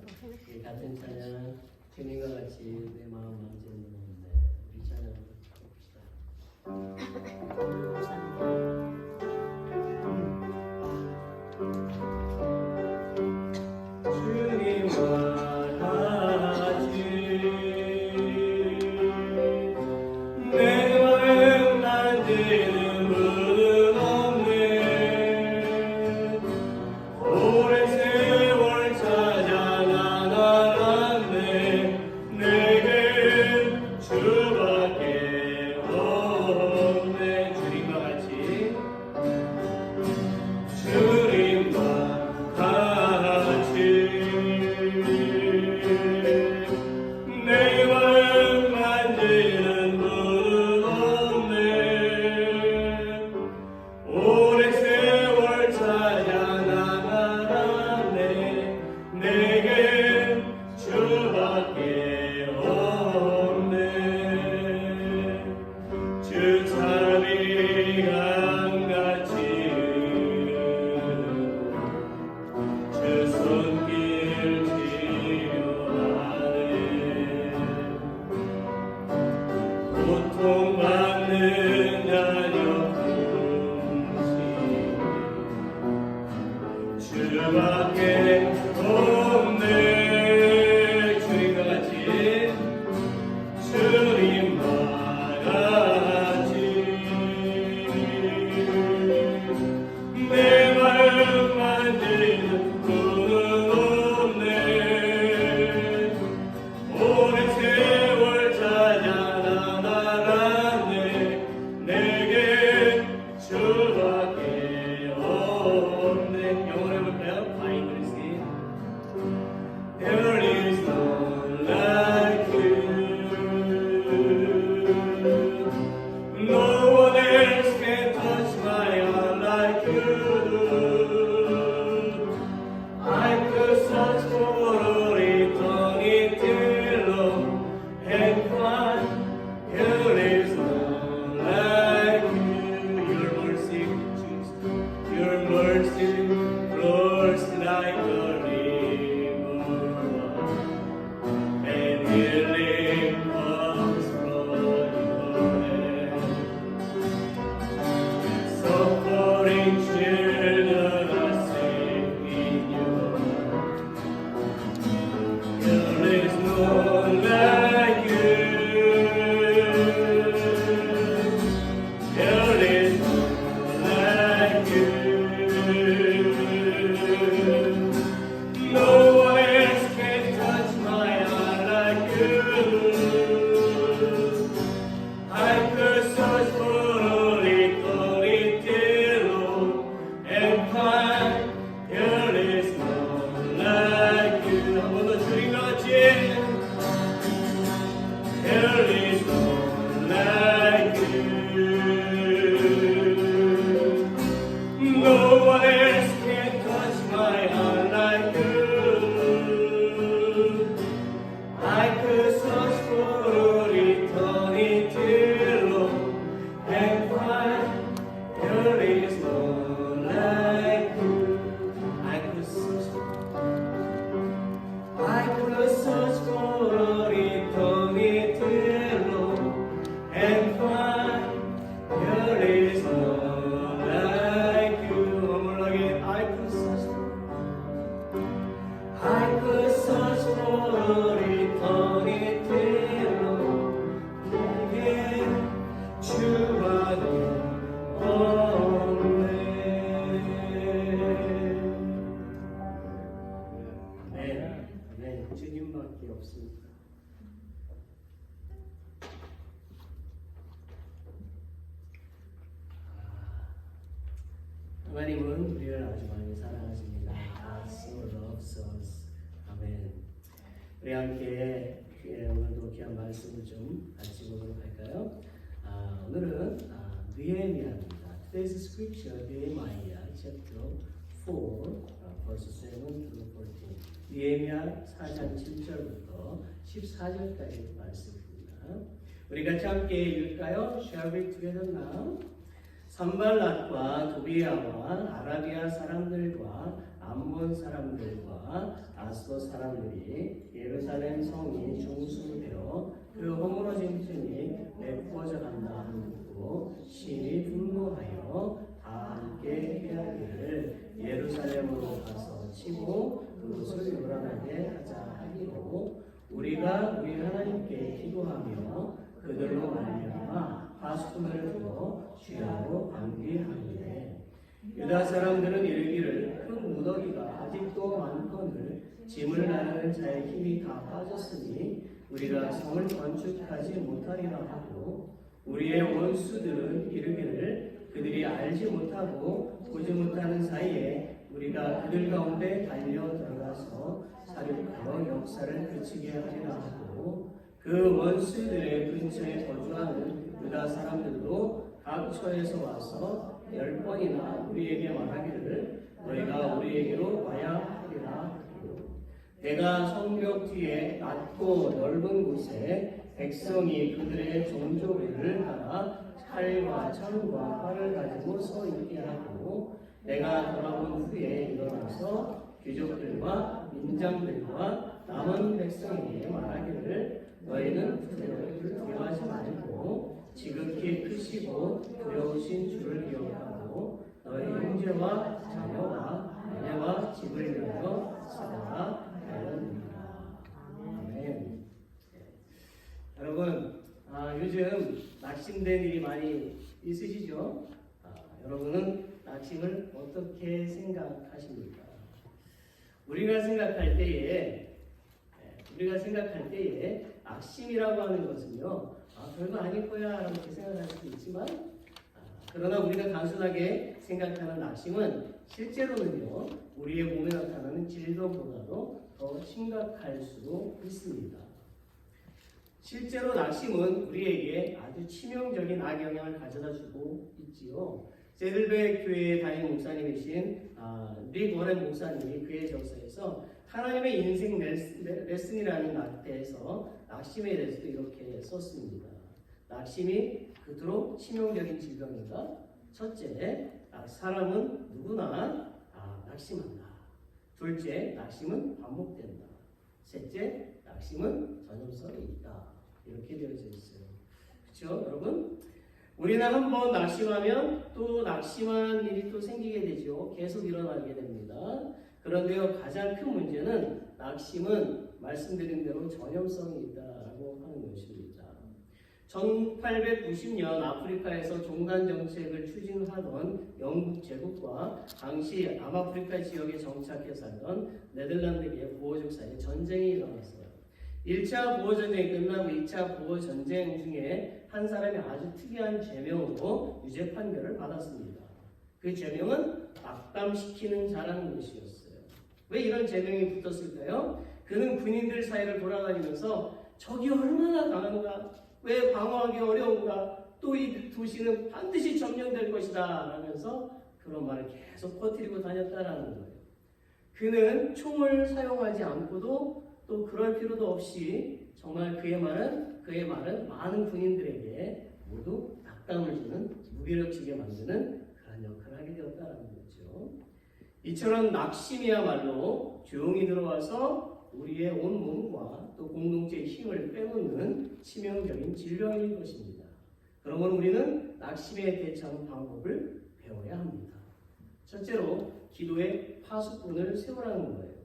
이 같은 찬양 주님과 같이 내 마음 만지는 우리 찬양 주님과 같이 내 마음 만지는 분은 없네. 오랜 세월 찾아 나아갔네. 내게 주밖에 없네. 주님과 같이 내 마음 만지는 분은 없네. 오랜 세월 찾아 나아갔네. 내게 주밖에 없네. 주 자비 강같이 주 손길 치료하네. 고통받는 자녀 품시 주밖에 없네. 주님과 같이 주님과 같이 내 마음 만지는 분은 없네. 오랜 세월 찾아 나아갔네. 내게 주밖에 없네. 영원해볼까요? I will sing. There is none like you. No one else can touch my heart like you do. I could search for all eternity long and find there is none like you. Your mercy, Jesus, your mercy flows like a river, and healing comes from your hand. Suffering children are safe in your arms. There is none like you. There is none like you. No one else can touch my heart like you. I could search for all eternity long and find there is none like you. 한 번 더 주님과 같이 There is none like you. No one else can touch my heart like you. I could search for all eternity long and find there is none like you. I could search for all eternity long and find there is none like you. One more again. I could search for all eternity long. 내게 주밖에 없네. 네, 주님밖에 없습니다. 하나님은 우리를 아주 많이 사랑하십니다. God so loves 우리 함께 오늘도 귀한 말씀을 좀 같이 보도록 할까요? 오늘은 느헤미야입니다. Today's scripture, Nehemiah chapter 4, verse 7 to 14. 느헤미야 4장 7절부터 14절까지 말씀입니다. 우리 같이 함께 읽을까요? Shall we together now? 산발랏과 도비야와 아라비아 사람들과 암몬 사람들과 아스도 사람들이 예루살렘 성이 중수되어 그 허물어진 틈이 메꾸어져 간다 하고 심히 분노하여 다 함께 헤아리를 예루살렘으로 가서 치고 그곳을 요란하게 하자 하기로 우리가 우리 하나님께 기도하며 그들로 말미암아 파수꾼을 두어 주야로 반기하니라. 유다 사람들은 이르기를 큰 무더기가 아직도 많거늘 짐을 나르는 자의 힘이 다 빠졌으니 우리가 성을 건축하지 못하리라 하고 우리의 원수들은 이르기를 그들이 알지 못하고 보지 못하는 사이에 우리가 그들 가운데 달려 들어가서 사륙하여 역사를 그치게 하리라 하고 그 원수들의 근처에 거주하는 유다 사람들도 각 처에서 와서 10번이나 우리에게 말하기를 너희가 우리에게로 와야 하리라 하고 내가 성벽 뒤에 낮고 넓은 곳에 백성이 그들의 종족을 따라 칼과 창과 활을 가지고 서 있게 하고 내가 돌아온 후에 일어나서 귀족들과 민장들과 남은 백성에게 말하기를 너희는 두려워하지 말고 지극히 크시고 두려우신 주를 기억하고 너희 형제와 자녀와 아내와 집을 위하여 살아라 하였느니라. 아멘. 여러분, 요즘 낙심된 일이 많이 있으시죠? 여러분은 낙심을 어떻게 생각하십니까? 우리가 생각할 때에 낙심이라고 하는 것은요, 별거 아닐 거야 라고 생각할 수도 있지만, 그러나 우리가 단순하게 생각하는 낙심은 실제로는요, 우리의 몸에 나타나는 질병보다도 더 심각할 수도 있습니다. 실제로 낙심은 우리에게 아주 치명적인 악영향을 가져다 주고 있지요. 세들베 교회의 담임 목사님이신 릭 워렌 목사님이 그의 저서에서 하나님의 인생 레슨이라는 낙태에서 낙심에 대해서도 이렇게 썼습니다. 낙심이 그토록 치명적인 질병인가? 첫째, 사람은 누구나 낙심한다. 둘째, 낙심은 반복된다. 셋째, 낙심은 전염성이 있다. 이렇게 되어져 있어요. 그렇죠, 여러분? 우리는 한번 낙심하면 또 낙심한 일이 또 생기게 되죠. 계속 일어나게 됩니다. 그런데요, 가장 큰 문제는 낙심은 말씀드린 대로 전염성이 있다라고 하는 것입니다. 1890년 아프리카에서 종단 정책을 추진하던 영국 제국과 당시 남아프리카 지역에 정착해 살던 네덜란드계 부호족 사이에 전쟁이 일어났어요. 1차 부호전쟁이 끝나고 2차 부호전쟁 중에 한 사람이 아주 특이한 죄명으로 유죄 판결을 받았습니다. 그 죄명은 낙담시키는 자라는 것이었어요. 왜 이런 죄명이 붙었을까요? 그는 군인들 사이를 돌아다니면서 적이 얼마나 강한가, 왜 방어하기 어려운가, 또 이 도시는 반드시 점령될 것이다 라면서 그런 말을 계속 퍼뜨리고 다녔다라는 거예요. 그는 총을 사용하지 않고도 또 그럴 필요도 없이 정말 그의 말은 많은 군인들에게 모두 낙담을 주는, 무기력지게 만드는 그런 역할을 하게 되었다는 거죠. 이처럼 낙심이야말로 조용히 들어와서 우리의 온 몸과 또 공동체의 힘을 빼놓는 치명적인 질병인 것입니다. 그러면 우리는 낙심에 대처하는 방법을 배워야 합니다. 첫째로 기도의 파수꾼을 세우라는 거예요.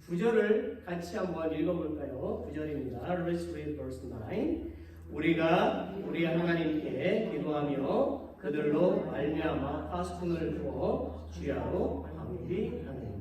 9절을 같이 한번 읽어볼까요? 9절입니다. Let's read verse 9. 우리가 우리 하나님께 기도하며 그들로 말미암아 파수꾼을 두어 주야로 방비하는데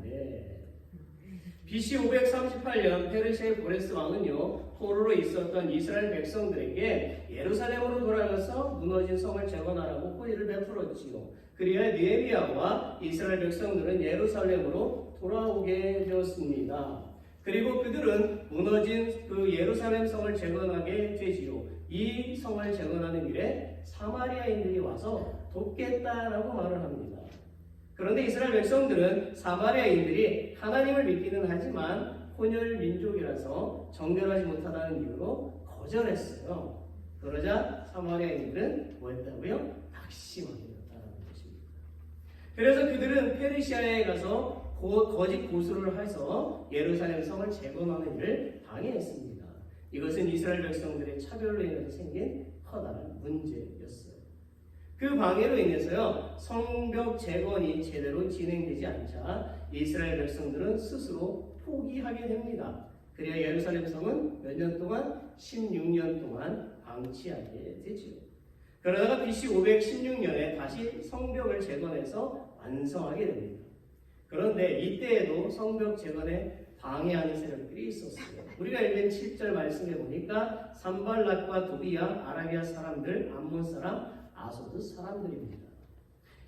BC 538년 페르시아의 고레스 왕은요, 포로로 있었던 이스라엘 백성들에게 예루살렘으로 돌아가서 무너진 성을 재건하라고 호의를 베풀었지요. 그리하여 느헤미야와 이스라엘 백성들은 예루살렘으로 돌아오게 되었습니다. 그리고 그들 그들은 무너진 그 예루살렘 성을 재건하게 되지요. 이 성을 재건하는 일에 사마리아인들이 와서 돕겠다라고 말을 합니다. 그런데 이스라엘 백성들은 사마리아인들이 하나님을 믿기는 하지만 혼혈 민족이라서 정결하지 못하다는 이유로 거절했어요. 그러자 사마리아인들은 뭐했다고요? 낙심하게 되었다는 것입니다. 그래서 그들은 페르시아에 가서 거짓 고수를 해서 예루살렘 성을 재건하는 일을 방해했습니다. 이것은 이스라엘 백성들의 차별로 인해서 생긴 커다란 문제였어요. 그 방해로 인해서요, 성벽 재건이 제대로 진행되지 않자 이스라엘 백성들은 스스로 포기하게 됩니다. 그래야 예루살렘 성은 몇 년 동안? 16년 동안 방치하게 되지요. 그러다가 BC 516년에 다시 성벽을 재건해서 완성하게 됩니다. 그런데 이때에도 성벽 재건에 방해하는 세력들이 있었어요. 우리가 읽은 7절 말씀에 보니까 산발랏과 도비야, 아라비아 사람들, 암몬 사람, 아소드 사람들입니다.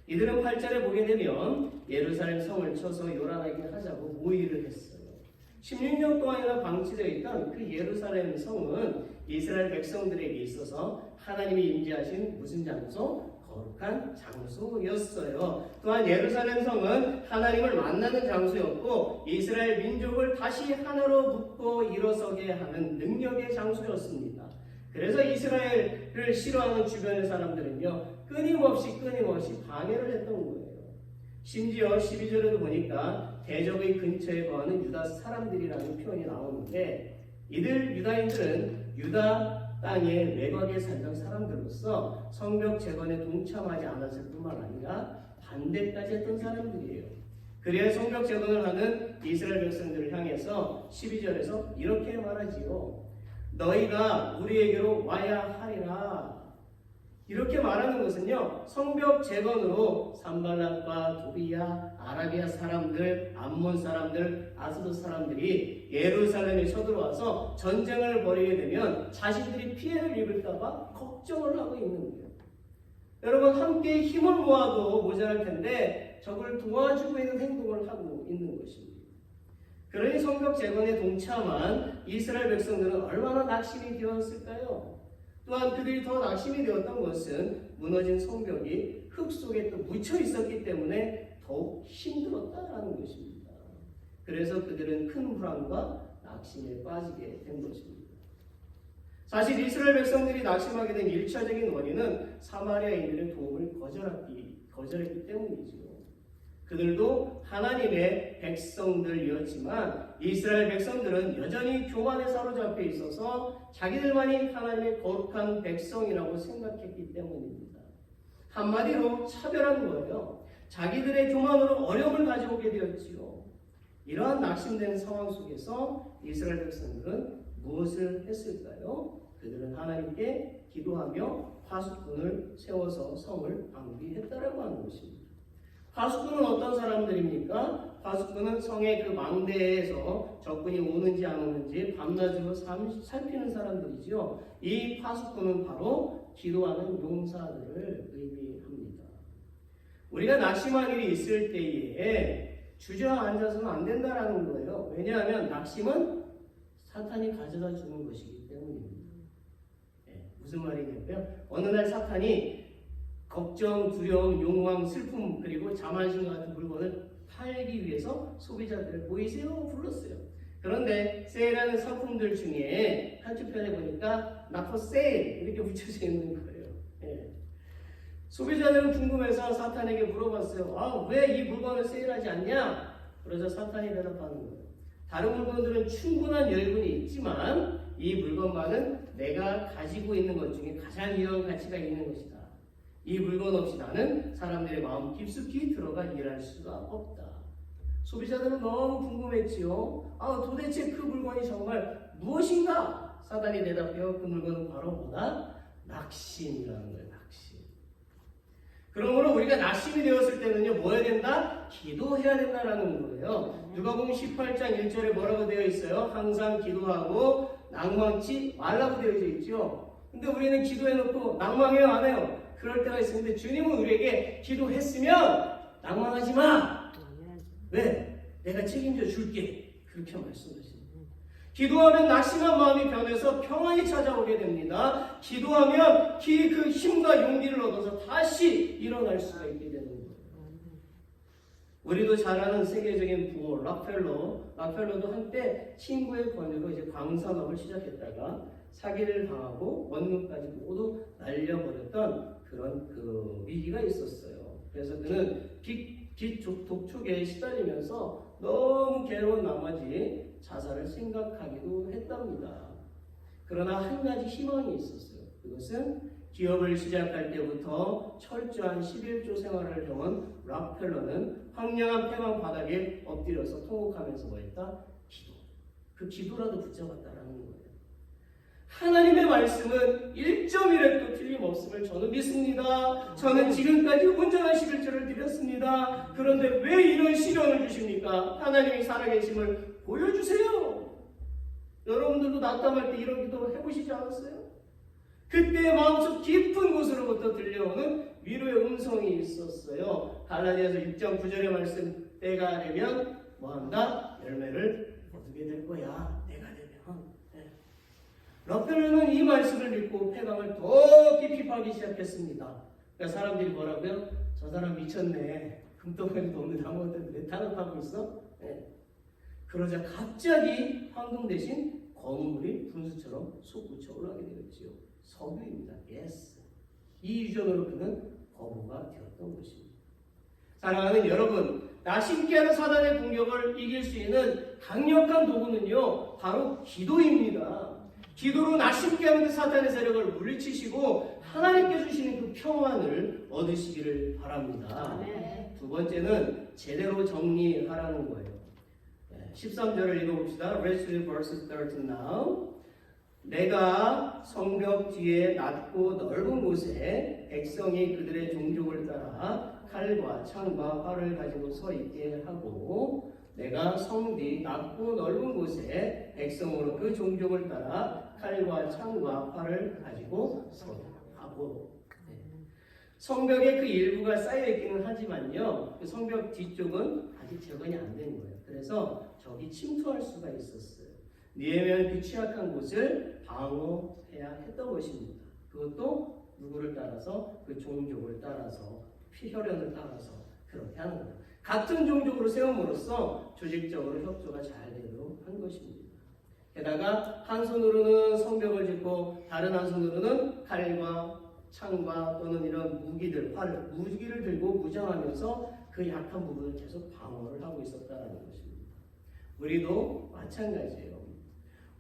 이들은 8절에 보게 되면 예루살렘 성을 쳐서 요란하게 하자고 모의를 했어요. 16년 동안이나 방치되어 있던 그 예루살렘 성은 이스라엘 백성들에게 있어서 하나님이 임재하신 무슨 장소? 거룩한 장소였어요. 또한 예루살렘 성은 하나님을 만나는 장소였고 이스라엘 민족을 다시 하나로 묶고 일어서게 하는 능력의 장소였습니다. 그래서 이스라엘을 싫어하는 주변의 사람들은요, 끊임없이 방해를 했던 거예요. 심지어 12절에도 보니까 대적의 근처에 거하는 유다 사람들이라는 표현이 나오는데, 이들 유다인들은 유다 땅에 외곽에 살던 사람들로서 성벽 재건에 동참하지 않았을 뿐만 아니라 반대까지 했던 사람들이에요. 그래야 성벽 재건을 하는 이스라엘 백성들을 향해서 12절에서 이렇게 말하지요. 너희가 우리에게로 와야 하리라. 이렇게 말하는 것은요, 성벽 재건으로 산발랏과 도비야, 아라비아 사람들, 암몬 사람들, 아스도 사람들이 예루살렘에 쳐들어와서 전쟁을 벌이게 되면 자신들이 피해를 입을까봐 걱정을 하고 있는 거예요. 여러분, 함께 힘을 모아도 모자랄 텐데 적을 도와주고 있는 행동을 하고 있는 것입니다. 그러니 성벽 재건에 동참한 이스라엘 백성들은 얼마나 낙심이 되었을까요? 또한 그들이 더 낙심이 되었던 것은 무너진 성벽이 흙 속에 또 묻혀 있었기 때문에 더욱 힘들었다라는 것입니다. 그래서 그들은 큰 불안과 낙심에 빠지게 된 것입니다. 사실 이스라엘 백성들이 낙심하게 된 1차적인 원인은 사마리아인들의 도움을 거절했기 때문이지요. 그들도 하나님의 백성들이었지만 이스라엘 백성들은 여전히 교만에 사로잡혀 있어서 자기들만이 하나님의 거룩한 백성이라고 생각했기 때문입니다. 한마디로 차별한 거예요. 자기들의 교만으로 어려움을 가져오게 되었지요. 이러한 낙심된 상황 속에서 이스라엘 백성들은 무엇을 했을까요? 그들은 하나님께 기도하며 파수꾼을 세워서 성을 방비했다라고 하는 것입니다. 파수꾼은 어떤 사람들입니까? 파수꾼은 성의 그 망대에서 적군이 오는지 안 오는지 밤낮으로 살피는 사람들이죠. 이 파수꾼은 바로 기도하는 용사들을 의미합니다. 우리가 낙심한 일이 있을 때에 주저앉아서는 안 된다라는 거예요. 왜냐하면 낙심은 사탄이 가져다 주는 것이기 때문입니다. 무슨 말이냐면 어느 날 사탄이 걱정, 두려움, 욕망, 슬픔 그리고 자만심 같은 물건을 팔기 위해서 소비자들을 모이세요 불렀어요. 그런데 세일하는 상품들 중에 한쪽편에 보니까 not for sale 이렇게 붙여져 있는 거예요. 소비자들은 궁금해서 사탄에게 물어봤어요. 왜 이 물건을 세일하지 않냐? 그러자 사탄이 대답하는 거예요. 다른 물건들은 충분한 여유분이 있지만 이 물건만은 내가 가지고 있는 것 중에 가장 유효한 가치가 있는 것이다. 이 물건 없이 나는 사람들의 마음 깊숙이 들어가 일할 수가 없다. 소비자들은 너무 궁금했지요. 도대체 그 물건이 정말 무엇인가? 사단이 대답해요. 그 물건은 바로 뭐다? 낙심이라는 거예요. 낙심. 그러므로 우리가 낙심이 되었을 때는요, 뭐 해야 된다? 기도해야 된다라는 거예요. 누가복음 18장 1절에 뭐라고 되어 있어요? 항상 기도하고 낭망치 말라고 되어져 있죠. 근데 우리는 기도해놓고 낭망해요, 안 해요? 그럴 때가 있었는데 주님은 우리에게 기도했으면 낭망하지 마. 왜? 내가 책임져 줄게. 그렇게 말씀하십니다. 기도하면 낙심한 마음이 변해서 평안이 찾아오게 됩니다. 기도하면 그 힘과 용기를 얻어서 다시 일어날 수가 있게 되는 거예요. 우리도 잘 아는 세계적인 부호 락펠러도 한때 친구의 권유로 이제 광산업을 시작했다가 사기를 당하고 원금까지 모두 날려버렸던 그런 그 위기가 있었어요. 그래서 그는 빚 독촉에 시달리면서 너무 괴로운 나머지 자살을 생각하기도 했답니다. 그러나 한 가지 희망이 있었어요. 그것은 기업을 시작할 때부터 철저한 11조 생활을 해온 락펠러는 황량한 폐광 바닥에 엎드려서 통곡하면서 뭐했다? 기도. 그 기도라도 붙잡았다라는 거예요. 하나님의 말씀은 1.1획도 틀림없음을 저는 믿습니다. 저는 지금까지 온전한 11조를 드렸습니다. 그런데 왜 이런 시련을 주십니까? 하나님이 살아계심을 보여주세요. 여러분들도 낙담할 때 이런 기도 해보시지 않았어요? 그때 마음속 깊은 곳으로부터 들려오는 위로의 음성이 있었어요. 갈라디아서 6장 9절의 말씀, 때가 되면 뭐한다? 열매를 얻게 될 거야. 때가 되면. 락펠러는 이 말씀을 믿고 폐광을 더 깊이 파기 시작했습니다. 그러니까 사람들이 뭐라고요? 저 사람 미쳤네. 금덩어리도 없는 아무것도 왜 탄압하고 있어? 네. 그러자 갑자기 황금 대신 검은물이 분수처럼 솟구쳐 올라가게 되었지요. 석유입니다. 예스. 이 유전으로 그는 거부가 되었던 것입니다. 사랑하는 여러분, 낙심케 하는 사단의 공격을 이길 수 있는 강력한 도구는요, 바로 기도입니다. 기도로 낙심케 하는 사탄의 세력을 물리치시고 하나님께 주시는 그 평안을 얻으시기를 바랍니다. 두 번째는 제대로 정리하라는 거예요. 13절을 읽어봅시다. Let's read verse 13 now. 내가 성벽 뒤에 낮고 넓은 곳에 백성이 그들의 종족을 따라 칼과 창과 활을 가지고 서 있게 하고 내가 성 뒤 낮고 넓은 곳에 백성으로 그 종족을 따라 칼과 창과 활을 가지고 서 하고 성벽의 그 일부가 쌓여 있기는 하지만요, 그 성벽 뒤쪽은 아직 재건이 안 된 거예요. 그래서 적이 침투할 수가 있었어요. 느헤미야는 그 취약한 곳을 방어해야 했던 것입니다. 그것도 누구를 따라서? 그 종족을 따라서, 피혈연을 따라서 그렇게 하는 거예요. 같은 종족으로 세움으로써 조직적으로 협조가 잘 되도록 한 것입니다. 게다가 한 손으로는 성벽을 짓고 다른 한 손으로는 칼과 창과 또는 이런 무기를 들고 무장하면서 그 약한 부분을 계속 방어를 하고 있었다는 것입니다. 우리도 마찬가지예요.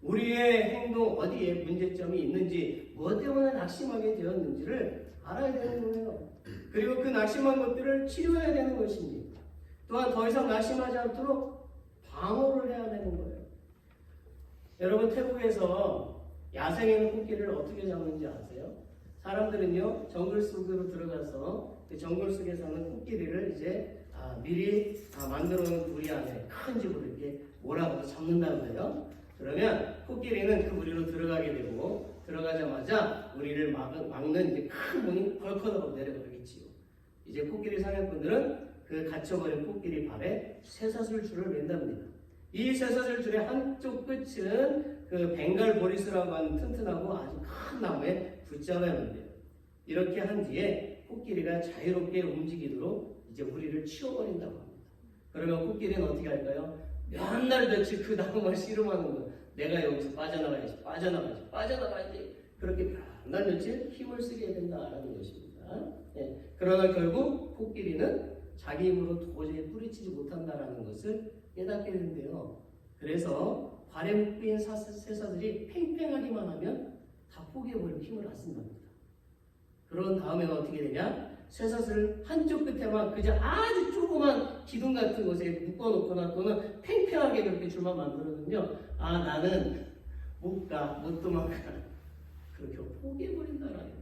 우리의 행동 어디에 문제점이 있는지, 무엇 때문에 낙심하게 되었는지를 알아야 되는 거예요. 그리고 그 낙심한 것들을 치료해야 되는 것입니다. 또한 더 이상 낙심하지 않도록 방어를 해야 되는 거예요. 여러분, 태국에서 야생의 코끼리를 어떻게 잡는지 아세요? 사람들은요, 정글 속으로 들어가서 그 정글 속에 사는 코끼리를 이제 미리 만들어 놓은 부리 안에 큰 집으로 이렇게 몰아가서 잡는다고 해요. 그러면 코끼리는 그 우리로 들어가게 되고, 들어가자마자 우리를 막는 이제 큰 문이 벌컥하고 내려버리겠지요. 이제 코끼리 사냥꾼들은 그 갇혀버린 코끼리 발에 쇠사슬 줄을 맨답니다. 이 쇠사슬 줄의 한쪽 끝은 그 벵갈 보리스라고 하는 튼튼하고 아주 큰 나무에 붙잡아야 돼요. 이렇게 한 뒤에 코끼리가 자유롭게 움직이도록 이제 우리를 치워버린다고 합니다. 그러면 코끼리는 어떻게 할까요? 몇 날 며칠 그 나무만 씨름하는 거예요. 내가 여기서 빠져나가야지. 그렇게 몇 날 며칠 힘을 쓰게 된다라는 것입니다. 그러나 결국 코끼리는 자기 힘으로 도저히 뿌리치지 못한다라는 것을 깨닫게 되는데요. 그래서 발에 묶인 쇠사슬이 팽팽하기만 하면 다 포기해버리고 힘을 안 쓴답니다. 그런 다음에는 어떻게 되냐? 쇠사슬 한쪽 끝에만 그저 아주 조그만 기둥 같은 곳에 묶어놓거나 또는 팽팽하게 그렇게 줄만 만들어두면요, 나는 못 도망가. 그렇게 포기해버린다라는 거예요.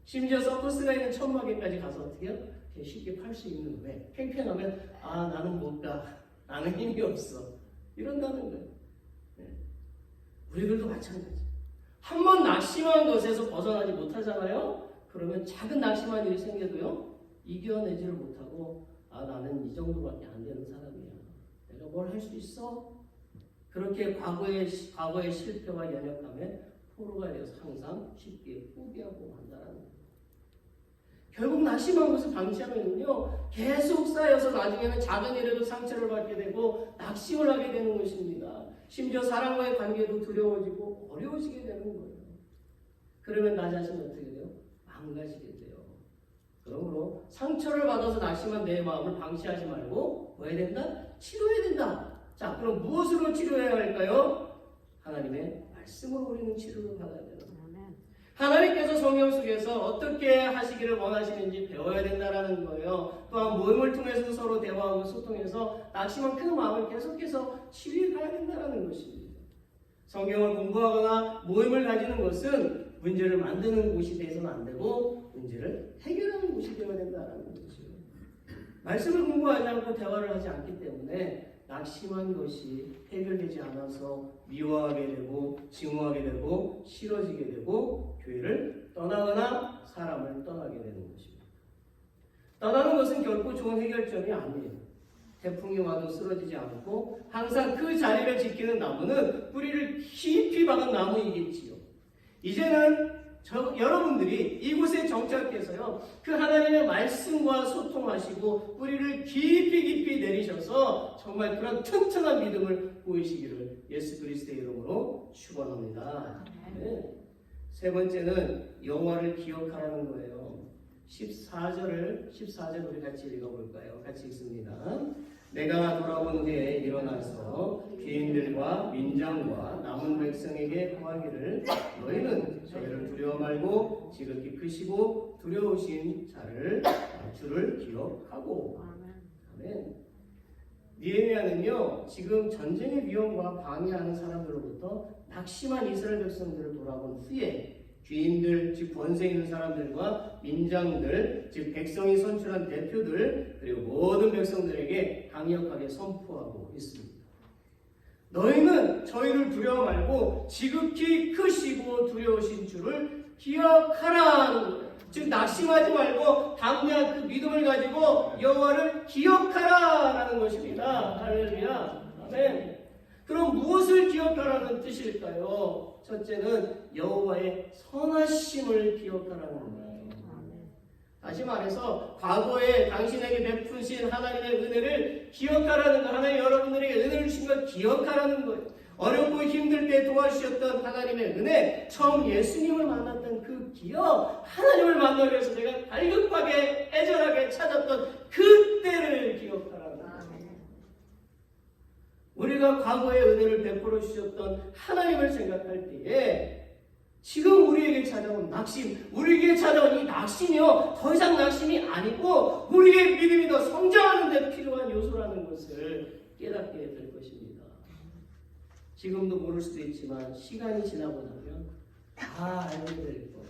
심지어 서커스가 있는 천막에까지 가서 어떻게 해요? 쉽게 팔 수 있는 왜? 팽팽하면 나는 못 가. 나는 힘이 없어. 이런다는 거예요. 우리들도 마찬가지. 한 번 낙심한 것에서 벗어나지 못하잖아요. 그러면 작은 낙심한 일이 생겨도요, 이겨내지를 못하고 나는 이 정도밖에 안 되는 사람이야. 내가 뭘 할 수 있어? 그렇게 과거의 실패와 연약함에 포로가 되어서 항상 쉽게 포기하고 한다는 거예요. 결국 낙심한 것을 방치하면요 계속 쌓여서 나중에는 작은 일에도 상처를 받게 되고 낙심을 하게 되는 것입니다. 심지어 사람과의 관계도 두려워지고 어려워지게 되는 거예요. 그러면 나 자신은 어떻게 돼요? 망가지게 돼요. 그러므로 상처를 받아서 낙심한 내 마음을 방치하지 말고 뭐 해야 된다? 치료해야 된다. 자, 그럼 무엇으로 치료해야 할까요? 하나님의 말씀으로 우리는 치료를 받아야 돼요. 하나님께서 성경 속에서 어떻게 하시기를 원하시는지 배워야 된다라는 거예요. 또한 모임을 통해서 서로 대화하고 소통해서 낙심한 그 마음을 계속해서 치유해 가야 된다라는 것입니다. 성경을 공부하거나 모임을 가지는 것은 문제를 만드는 곳이 되어서는 안 되고 문제를 해결하는 곳이 되어야 된다라는 것이죠. 말씀을 공부하지 않고 대화를 하지 않기 때문에 낙심한 것이 해결되지 않아서 미워하게 되고 증오하게 되고 싫어지게 되고 교회를 떠나거나 사람을 떠나게 되는 것입니다. 떠나는 것은 결코 좋은 해결점이 아니에요. 태풍이 와도 쓰러지지 않고 항상 그 자리를 지키는 나무는 뿌리를 깊이 박은 나무이겠지요. 이제는 여러분들이 이곳에 정착해서요 그 하나님의 말씀과 소통하시고 뿌리를 깊이 내리셔서 정말 그런 튼튼한 믿음을 보이시기를 예수 그리스도의 이름으로 축원합니다. 네. 세 번째는 여호와를 기억하라는 거예요. 14절 우리 같이 읽어볼까요? 같이 읽습니다. 내가 돌아온 후에 일어나서 귀인들과 민장과 남은 백성에게 구하기를 너희는 저희를 두려워 말고 지극히 크시고 두려우신 주를 기억하고. 아멘. 느헤미야는요 지금 전쟁의 위험과 방해하는 사람들로부터 낙심한 이스라엘 백성들을 돌아온 후에 귀인들, 즉 권세 있는 사람들과 민장들, 즉 백성이 선출한 대표들, 그리고 모든 백성들에게 강력하게 선포하고 있습니다. 너희는 저희를 두려워 말고 지극히 크시고 두려우신 주를 기억하라는 거예요. 즉 낙심하지 말고 담대한 그 믿음을 가지고 여호와를 기억하라라는 것입니다. 할렐루야. 아멘. 그럼 무엇을 기억하라는 뜻일까요? 첫째는 여호와의 선하심을 기억하라는 거예요. 다시 말해서 과거에 당신에게 베푸신 하나님의 은혜를 기억하라는 거, 하나님 여러분들에게 은혜를 주신 걸 기억하라는 거예요. 어렵고 힘들 때 도와주셨던 하나님의 은혜, 처음 예수님을 만났던 그 기억, 하나님을 만나기 위해서 내가 갈급하게 애절하게 찾았던 그때를 기억하라는 거예요. 우리가 과거의 은혜를 베풀어 주셨던 하나님을 생각할 때에 지금 우리에게 찾아온 낙심, 우리에게 찾아온 이 낙심이요 더 이상 낙심이 아니고 우리의 믿음이 더 성장하는 데 필요한 요소라는 것을 깨닫게 될 것입니다. 지금도 모를 수도 있지만 시간이 지나고 나면 다 알게 될 거예요.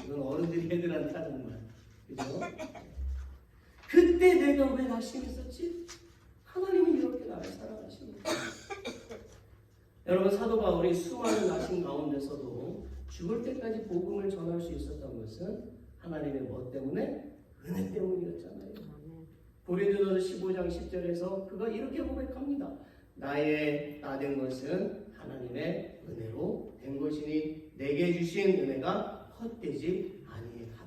이건 어른들이 애들한테 하는 말, 그죠? 그때 내가 왜 낙심했었지? 하나님은 이렇게 나를 사랑하십니다. 여러분 사도 바울이 수많은 낙심 가운데서도 죽을 때까지 복음을 전할 수 있었던 것은 하나님의 뭐 때문에? 은혜 때문이었잖아요. 고린도전서 15장 10절에서 그가 이렇게 고백합니다. 나의 나 된 것은 하나님의 은혜로 된 것이니 내게 주신 은혜가 헛되지 아니하다.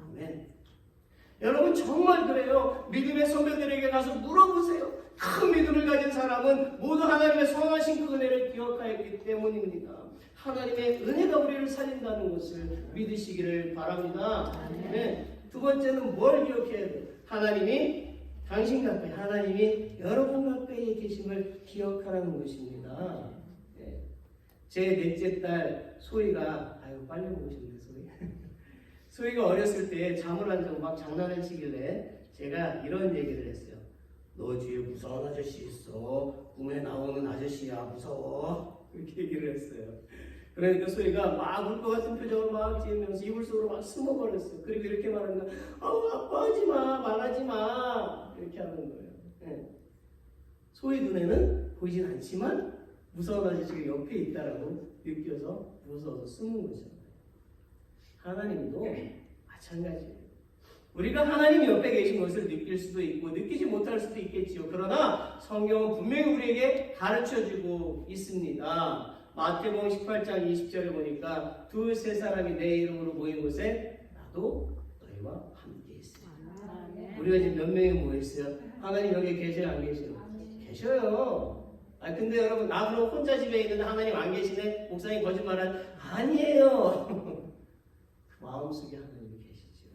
아멘. 여러분 정말 그래요. 믿음의 선배들에게 가서 물어보세요. 큰 믿음을 가진 사람은 모두 하나님의 선하신 그 은혜를 기억하였기 때문입니다. 하나님의 은혜가 우리를 살린다는 것을 믿으시기를 바랍니다. 네. 두 번째는 뭘 기억해야 돼요? 하나님이 당신 가까이, 하나님이 여러분 가까이에 계심을 기억하라는 것입니다. 네. 제 넷째 딸 소희가 빨리 보고 싶네 소희. 소희가 어렸을 때 잠을 안 자고 막 장난을 치길래 제가 이런 얘기를 했어요. 너 뒤에 무서운 아저씨 있어. 꿈에 나오는 아저씨야. 무서워. 이렇게 얘기를 했어요. 그러니까 소희가 막 울 것 같은 표정을 막 지으면서 이불 속으로 막 숨어버렸어요. 그리고 이렇게 말하는 거야. 아빠 하지마. 말하지마. 이렇게 하는 거예요. 네. 소희 눈에는 보이진 않지만 무서운 아저씨가 옆에 있다라고 느껴서 무서워서 숨는 거죠. 하나님도 마찬가지예요. 우리가 하나님 옆에 계신 것을 느낄 수도 있고 느끼지 못할 수도 있겠지요. 그러나 성경은 분명히 우리에게 가르쳐주고 있습니다. 마태복음 18장 20절에 보니까 두세 사람이 내 이름으로 모인 곳에 나도 너희와 함께 있으리라. 우리가 지금 몇 명이 모였어요? 하나님 여기 계셔요? 안 계셔요? 계셔요. 근데 여러분 나 그럼 혼자 집에 있는데 하나님 안 계시네? 목사님 거짓말은 아니에요. 그 마음속에 하나님이 계시죠.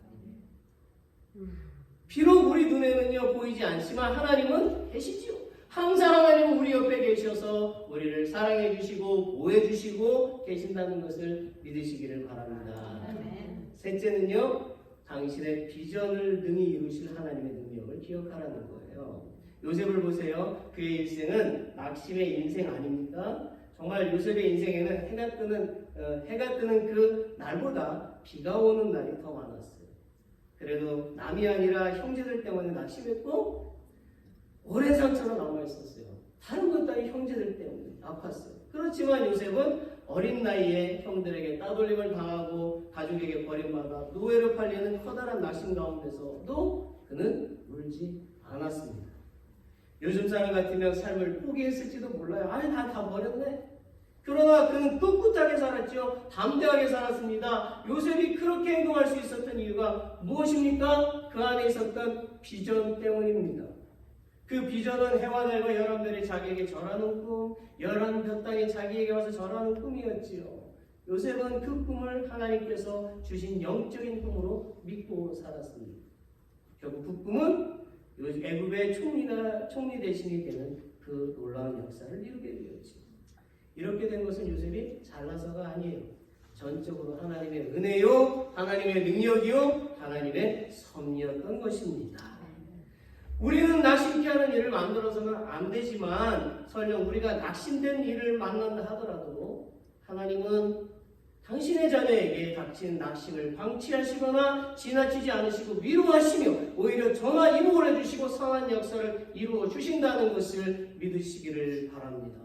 비록 우리 눈에는요 보이지 않지만 하나님은 계시죠. 항상 하나님은 우리 옆에 계셔서 우리를 사랑해 주시고 보호해 주시고 계신다는 것을 믿으시기를 바랍니다. 셋째는요, 당신의 비전을 능히 이루실 하나님의 능력을 기억하라는 거예요. 요셉을 보세요. 그의 일생은 낙심의 인생 아닙니까? 정말 요셉의 인생에는 해가 뜨는 그 날보다 비가 오는 날이 더 많았어요. 그래도 남이 아니라 형제들 때문에 낙심했고 오랜 상처로 남아있었어요. 다른 것도 아닌 형제들 때문에 아팠어요. 그렇지만 요셉은 어린 나이에 형들에게 따돌림을 당하고 가족에게 버림받아 노예로 팔리는 커다란 낙심 가운데서도 그는 울지 않았습니다. 요즘 사람 같으면 삶을 포기했을지도 몰라요. 다 버렸네. 그러나 그는 꿋꿋하게 살았죠. 담대하게 살았습니다. 요셉이 그렇게 행동할 수 있었던 이유가 무엇입니까? 그 안에 있었던 비전 때문입니다. 그 비전은 해와 달과 열한 별이 자기에게 절하는 꿈, 열한 별 땅이 자기에게 와서 절하는 꿈이었지요. 요셉은 그 꿈을 하나님께서 주신 영적인 꿈으로 믿고 살았습니다. 결국 그 꿈은 애굽의 총리 대신이 되는 그 놀라운 역사를 이루게 되었죠. 이렇게 된 것은 요셉이 잘나서가 아니에요. 전적으로 하나님의 은혜요, 하나님의 능력이요, 하나님의 섭리였던 것입니다. 우리는 낙심케 하는 일을 만들어서는 안 되지만 설령 우리가 낙심된 일을 만난다 하더라도 하나님은 당신의 자녀에게 닥친 낙심을 방치하시거나 지나치지 않으시고 위로하시며 오히려 전화 이복을 해주시고 선한 역사를 이루어 주신다는 것을 믿으시기를 바랍니다.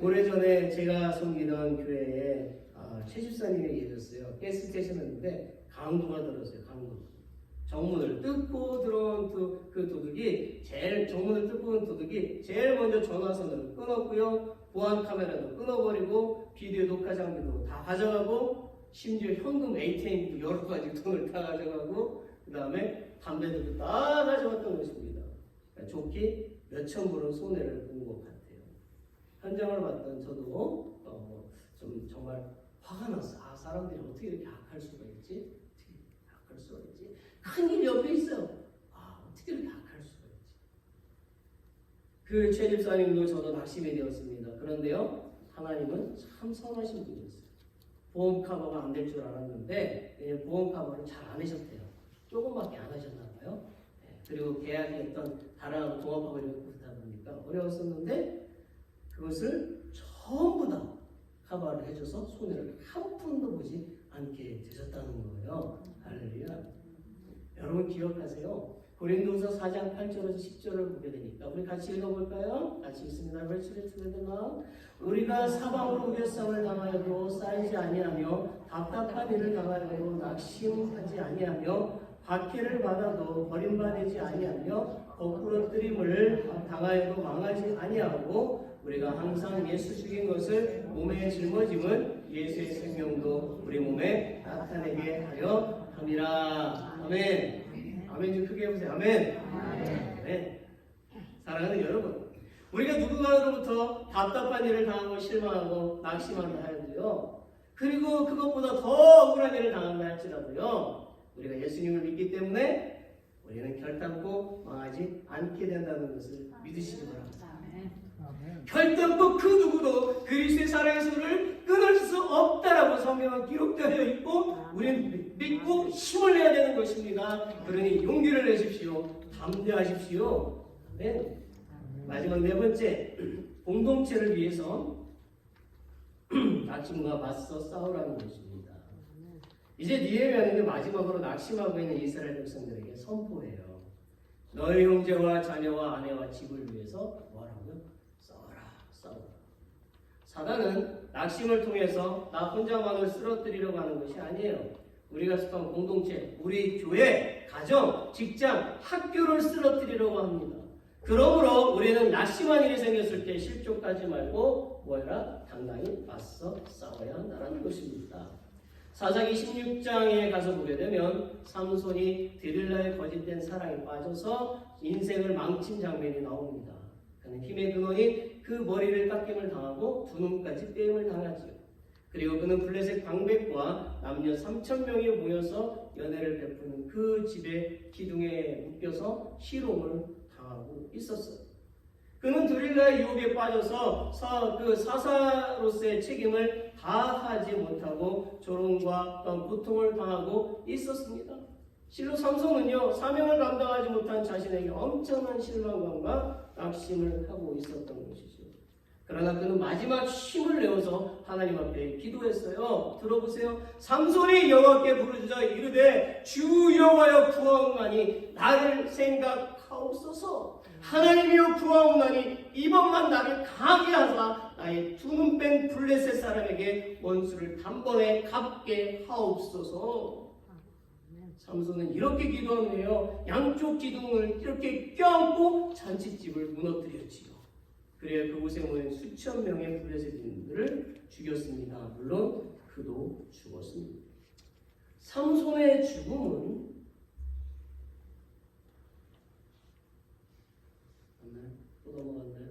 오래전에 제가 섬기던 교회에 최 집사님이 계셨어요. 가스스테이션이었는데 강도가 들었어요. 강도. 정문을 뜯고 들어온 그 도둑이 정문을 뜯고 온 도둑이 제일 먼저 전화선을 끊었고요. 보안 카메라도 끊어버리고 비디오 녹화 장비도 다 가져가고 심지어 현금 ATM도 여러 가지 돈을 다 가져가고 그 다음에 담배들도 다 가져갔던 것입니다. 그러니까 좋게 몇천 불은 손해를 본 것 같아요. 현장을 봤던 저도 좀 정말 화가 났어요. 사람들이 어떻게 이렇게 악할 수가 있지? 어떻게 악할 수가 있지? 큰일 옆에 있어요. 어떻게 이렇게 악할 수가 있지? 그 최 집사님도 저도 낙심이 되었습니다. 그런데요, 하나님은 참 선하신 분이었어요. 보험 커버가 안 될 줄 알았는데 보험 커버를 잘 안 하셨대요. 조금밖에 안 하셨나 봐요. 그리고 계약했던 다른 동업하고 이렇게 그러다 보니까 어려웠었는데 그것을 전부 다 커버를 해줘서 손해를 한 푼도 보지 않게 되셨다는 거예요. 할렐루야. 여러분 기억하세요. 고린도서 4장 8절에서 10절을 보게 되니까 우리 같이 읽어볼까요? 같이 있습니다. 멸치를 투게되나 우리가 사방으로 우겨쌈을 당하여도 쌓이지 아니하며 답답한 일을 당하여도 낙심하지 아니하며 박해를 받아도 버림받지 아니하며 거꾸러뜨림을 당하여도 망하지 아니하고 우리가 항상 예수 죽인 것을 몸에 짊어짐은 예수의 생명도 우리 몸에 나타내게 하려 함이라. 아멘. 아멘 좀 크게 해보세요. 아멘. 아멘. 사랑하는 여러분, 우리가 누군가로부터 답답한 일을 당하고 실망하고 낙심한다 하여도요, 그리고 그것보다 더 억울한 일을 당한다 할지라도요, 우리가 예수님을 믿기 때문에 우리는 결단코 망하지 않게 된다는 것을 믿으시기 바랍니다. 결단코 그 누구도 그리스도의 사랑의 손을 끊을 수 없다라고 성경은 기록되어 있고 우리는 믿고 힘을 내야 되는 것입니다. 그러니 용기를 내십시오. 담대하십시오. 네. 마지막 네 번째, 공동체를 위해서 낙심과 맞서 싸우라는 것입니다. 이제 니에미야는 마지막으로 낙심하고 있는 이스라엘 백성들에게 선포해요. 너희 형제와 자녀와 아내와 집을 위해서 뭐하라고요? 싸워라. 사단은 낙심을 통해서 나 혼자만을 쓰러뜨리려고 하는 것이 아니에요. 우리가 속한 공동체, 우리 교회, 가정, 직장, 학교를 쓰러뜨리려고 합니다. 그러므로 우리는 낙심한 일이 생겼을 때 실족하지 말고 뭐해라? 당당히 맞서 싸워야 한다는 것입니다. 사사기 16장에 가서 보게 되면 삼손이 데릴라의 거짓된 사랑에 빠져서 인생을 망친 장면이 나옵니다. 그는 힘의 근원이 그 머리를 깎임을 당하고 두 눈까지 빼임을 당하지요. 그리고 그는 블레셋 광백과 남녀 3,000명이 모여서 연애를 베푸는 그 집의 기둥에 묶여서 희롱을 당하고 있었어요. 그는 드릴라의 유혹에 빠져서 그 사사로서의 책임을 다하지 못하고 조롱과 어떤 고통을 당하고 있었습니다. 실로 삼손은요, 사명을 감당하지 못한 자신에게 엄청난 실망감과 낙심을 하고 있었던 것이죠. 그러나 그는 마지막 힘을 내어서 하나님 앞에 기도했어요. 들어보세요. 삼손이 여호와께 부르짖어 이르되 주 여호와여 구하옵나니 나를 생각하옵소서. 하나님이여 구하옵나니 이번만 나를 강하게 하사 나의 두 눈 뺀 블레셋 사람에게 원수를 단번에 갚게 하옵소서. 삼손은 이렇게 기도하네요. 양쪽 기둥을 이렇게 껴안고 잔치집을 무너뜨렸지요. 그래야 그곳에 모인 수천 명의 블레셋인들을 죽였습니다. 물론 그도 죽었습니다. 삼손의 죽음은 또 넘어갔나요?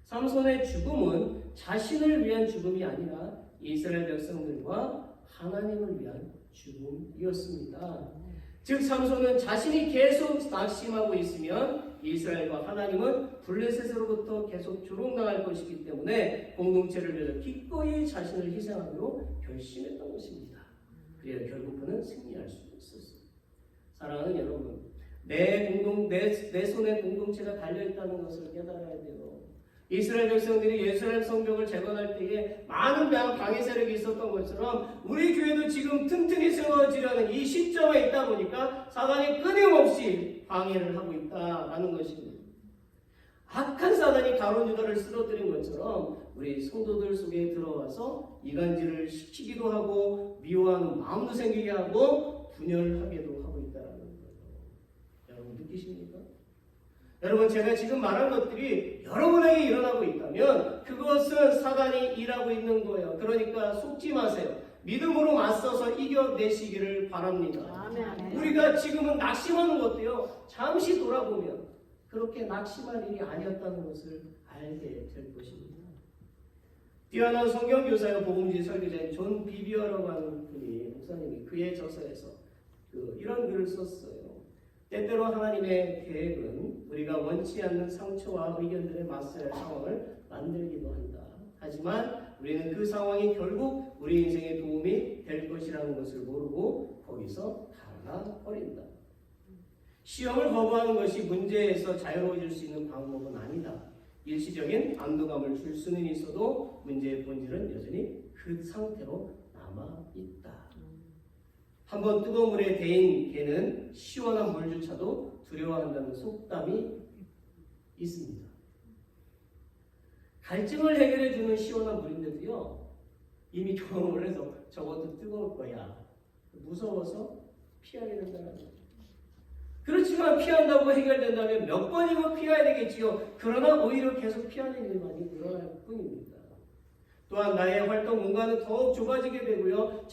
삼손의 죽음은 자신을 위한 죽음이 아니라 이스라엘 백성들과 하나님을 위한 죽음이었습니다. 즉 삼손은 자신이 계속 낙심하고 있으면 이스라엘과 하나님은 블레셋으로부터 계속 조롱당할 것이기 때문에 공동체를 위해서 기꺼이 자신을 희생하기로 결심했던 것입니다. 그래야 결국 그는 승리할 수 있었어요. 사랑하는 여러분, 내 손에 공동체가 달려있다는 것을 깨달아야 돼요. 이스라엘 백성들이 예루살렘 성벽을 재건할 때에 많은 방해 세력이 있었던 것처럼 우리 교회도 지금 튼튼히 세워지려는 이 시점에 있다 보니까 사단이 끊임없이 방해를 하고 있다라는 것입니다. 악한 사단이 가룟 유다를 쓰러뜨린 것처럼 우리 성도들 속에 들어와서 이간질을 시키기도 하고 미워하는 마음도 생기게 하고 분열하게도 하고 있다는 거예요. 여러분 느끼십니까? 여러분 제가 지금 말한 것들이 여러분에게 일어나고 있다면 그것은 사단이 일하고 있는 거예요. 그러니까 속지 마세요. 믿음으로 맞서서 이겨내시기를 바랍니다. 아멘. 우리가 지금은 낙심하는 것도요. 잠시 돌아보면 그렇게 낙심할 일이 아니었다는 것을 알게 될 것입니다. 뛰어난 성경교사요 복음주의 설교자인 존 비비어라고 하는 분이 목사님이 그의 저서에서 이런 글을 썼어요. 때때로 하나님의 계획은 우리가 원치 않는 상처와 의견들에 맞서야 할 상황을 만들기도 한다. 하지만 우리는 그 상황이 결국 우리 인생에 도움이 될 것이라는 것을 모르고 거기서 달아버린다. 시험을 거부하는 것이 문제에서 자유로워질 수 있는 방법은 아니다. 일시적인 안도감을 줄 수는 있어도 문제의 본질은 여전히 그 상태로 남아있다. 한번 뜨거운 물에 데인 개는 시원한 물조차도 두려워한다는 속담이 있습니다. 갈증을 해결해주는 시원한 물인데도요, 이미 경험을 해서 저것도 뜨거울 거야. 무서워서 피하게 된다는 거예요. 그렇지만 피한다고 해결된다면 몇 번이고 피해야 되겠지요. 그러나 오히려 계속 피하는 일만이 늘어날 뿐입니다. 또한 나의 활동 공간은 더욱 좁아지게 되고요.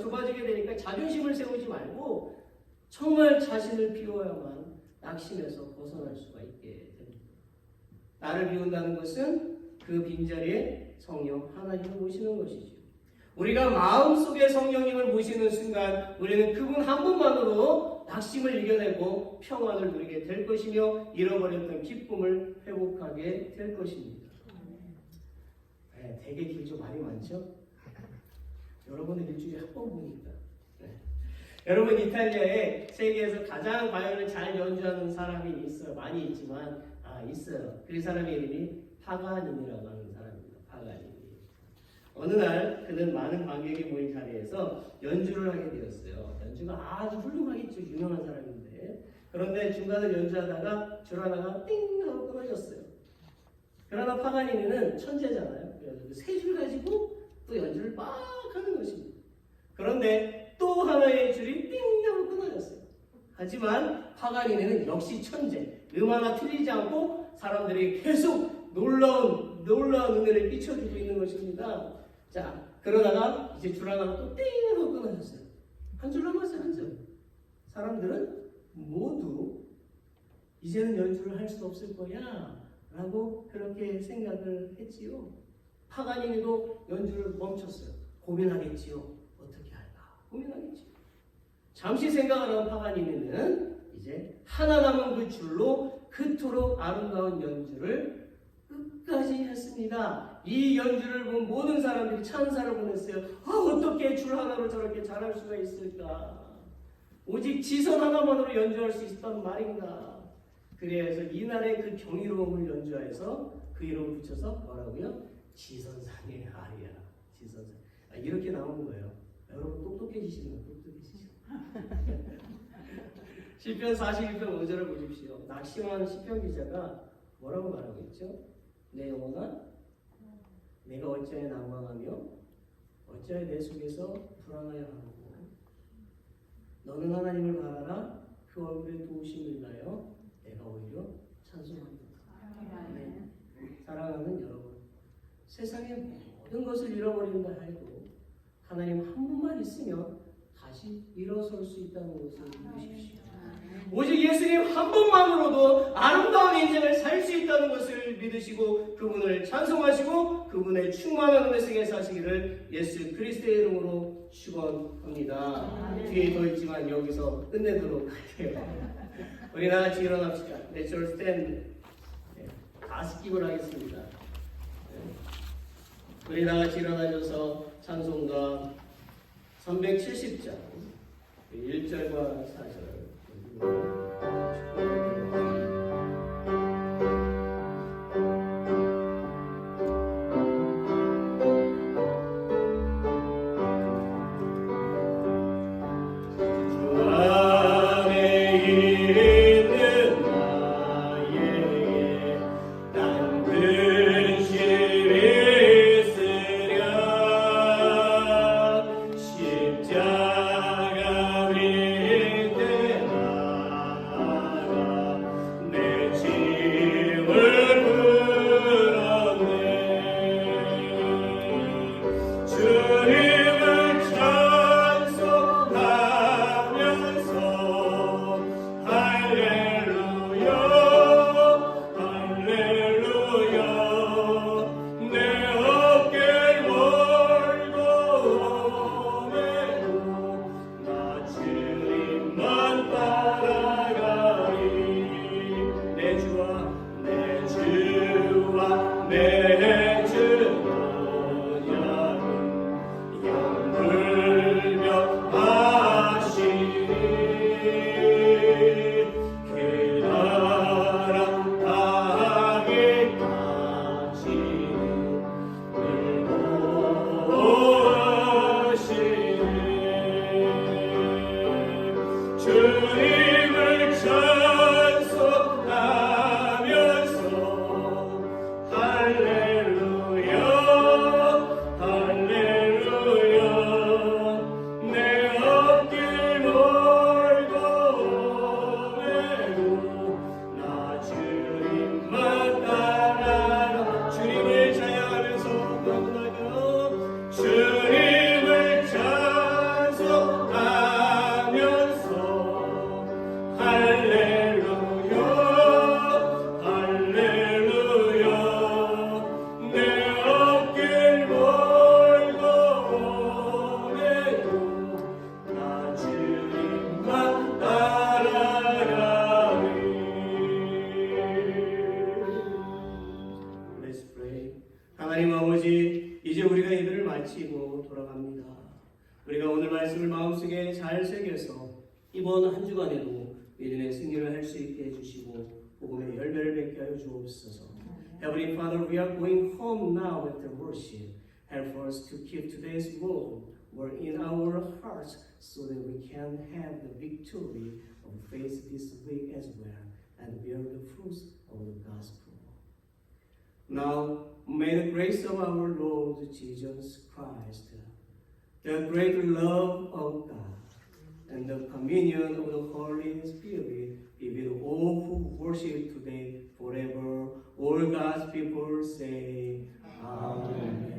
좁아지게 되니까 자존심을 세우지 말고 정말 자신을 비워야만 낙심에서 벗어날 수가 있게 됩니다. 나를 비운다는 것은 그 빈자리에 성령 하나님을 모시는 것이죠. 우리가 마음속에 성령님을 모시는 순간 우리는 그분 한 분만으로 낙심을 이겨내고 평안을 누리게 될 것이며 잃어버렸던 기쁨을 회복하게 될 것입니다. 네, 되게 길죠? 말이 많죠? 여러분은 일주일에 한 번 보니까. 네. 여러분 이탈리아에 세계에서 가장 바이올린을 잘 연주하는 사람이 있어요. 많이 있지만 있어요. 그 사람의 이름이 파가니니라고 하는 사람입니다. 파가니니. 어느 날 그는 많은 관객이 모인 자리에서 연주를 하게 되었어요. 연주가 아주 훌륭하겠죠. 유명한 사람인데. 그런데 중간에 연주하다가 줄 하나가 띵 하고 끊어졌어요. 그러나 파가니니는 천재잖아요. 그래서 세 줄 가지고 또 연주를 막 하는 것입니다. 그런데 또 하나의 줄이 띵 하고 끊어졌어요. 하지만 파가니니는 역시 천재. 하나 틀리지 않고 사람들이 계속 놀라운 은혜를 끼쳐주고 있는 것입니다. 자, 그러다가 이제 줄 하나가 또 띵 하고 끊어졌어요. 한 줄 남았어요, 한 줄. 사람들은 모두 이제는 연주를 할 수 없을 거야 라고 그렇게 생각을 했지요. 파가니니도 연주를 멈췄어요. 고민하겠지요. 어떻게 할까? 고민하겠지요. 잠시 생각을 한 파가니니는 이제 하나 남은 그 줄로 그토록 아름다운 연주를 끝까지 했습니다. 이 연주를 본 모든 사람들이 찬사를 보냈어요. 어떻게 줄 하나로 저렇게 잘할 수가 있을까? 오직 지선 하나만으로 연주할 수 있었단 말인가? 그래서 이날의 그 경이로움을 연주하여서 그 이름을 붙여서 뭐라고요? 지선상의 아리아. 지선상. 이렇게 나오는 거예요. 여러분 똑똑해지시는 거예요. 똑똑해지시는 시편 41편 5절을 보십시오. 낙심한 시편 기자가 뭐라고 말하고 있죠? 내 영혼아, 내가 어찌하여 난망하며 어찌하여 내 속에서 불안하여 하고 너는 하나님을 바라라. 그 얼굴에 도우심을 인하여 내가 오히려 찬송합니다. 아멘. 사랑하는 여러분, 세상의 모든 것을 잃어버린다 해도 하나님 한 분만 있으면 다시 일어설 수 있다는 것을 믿으십시오. 오직 예수님 한 분만으로도 아름다운 인생을 살 수 있다는 것을 믿으시고 그분을 찬송하시고 그분의 충만한 은혜 속에 사시기를 예수 그리스도의 이름으로 축원합니다. 뒤에 더 있지만 여기서 끝내도록 할게요. 우리 나같이 일어납시다. Natural stand. 다 스킵을 하겠습니다. 우리 나같이 일어나셔서 찬송가 370장 1절과 4절 하나님 아버지, 이제 우리가 예배를 마치고 돌아갑니다. 우리가 오늘 말씀을 마음속에 잘 새겨서 이번 한 주간에도 믿음의 승리를 할 수 있게 해주시고 복음의 열매를 맺게 하여 주옵소서. Heavenly Father, we are going home now with the worship. Help us to keep today's word in our hearts so that we can have the victory of faith this week as well and bear the fruits of the gospel. Now, May the grace of our Lord Jesus Christ, the great love of God, and the communion of the Holy Spirit be with all who worship today forever. All God's people say, Amen.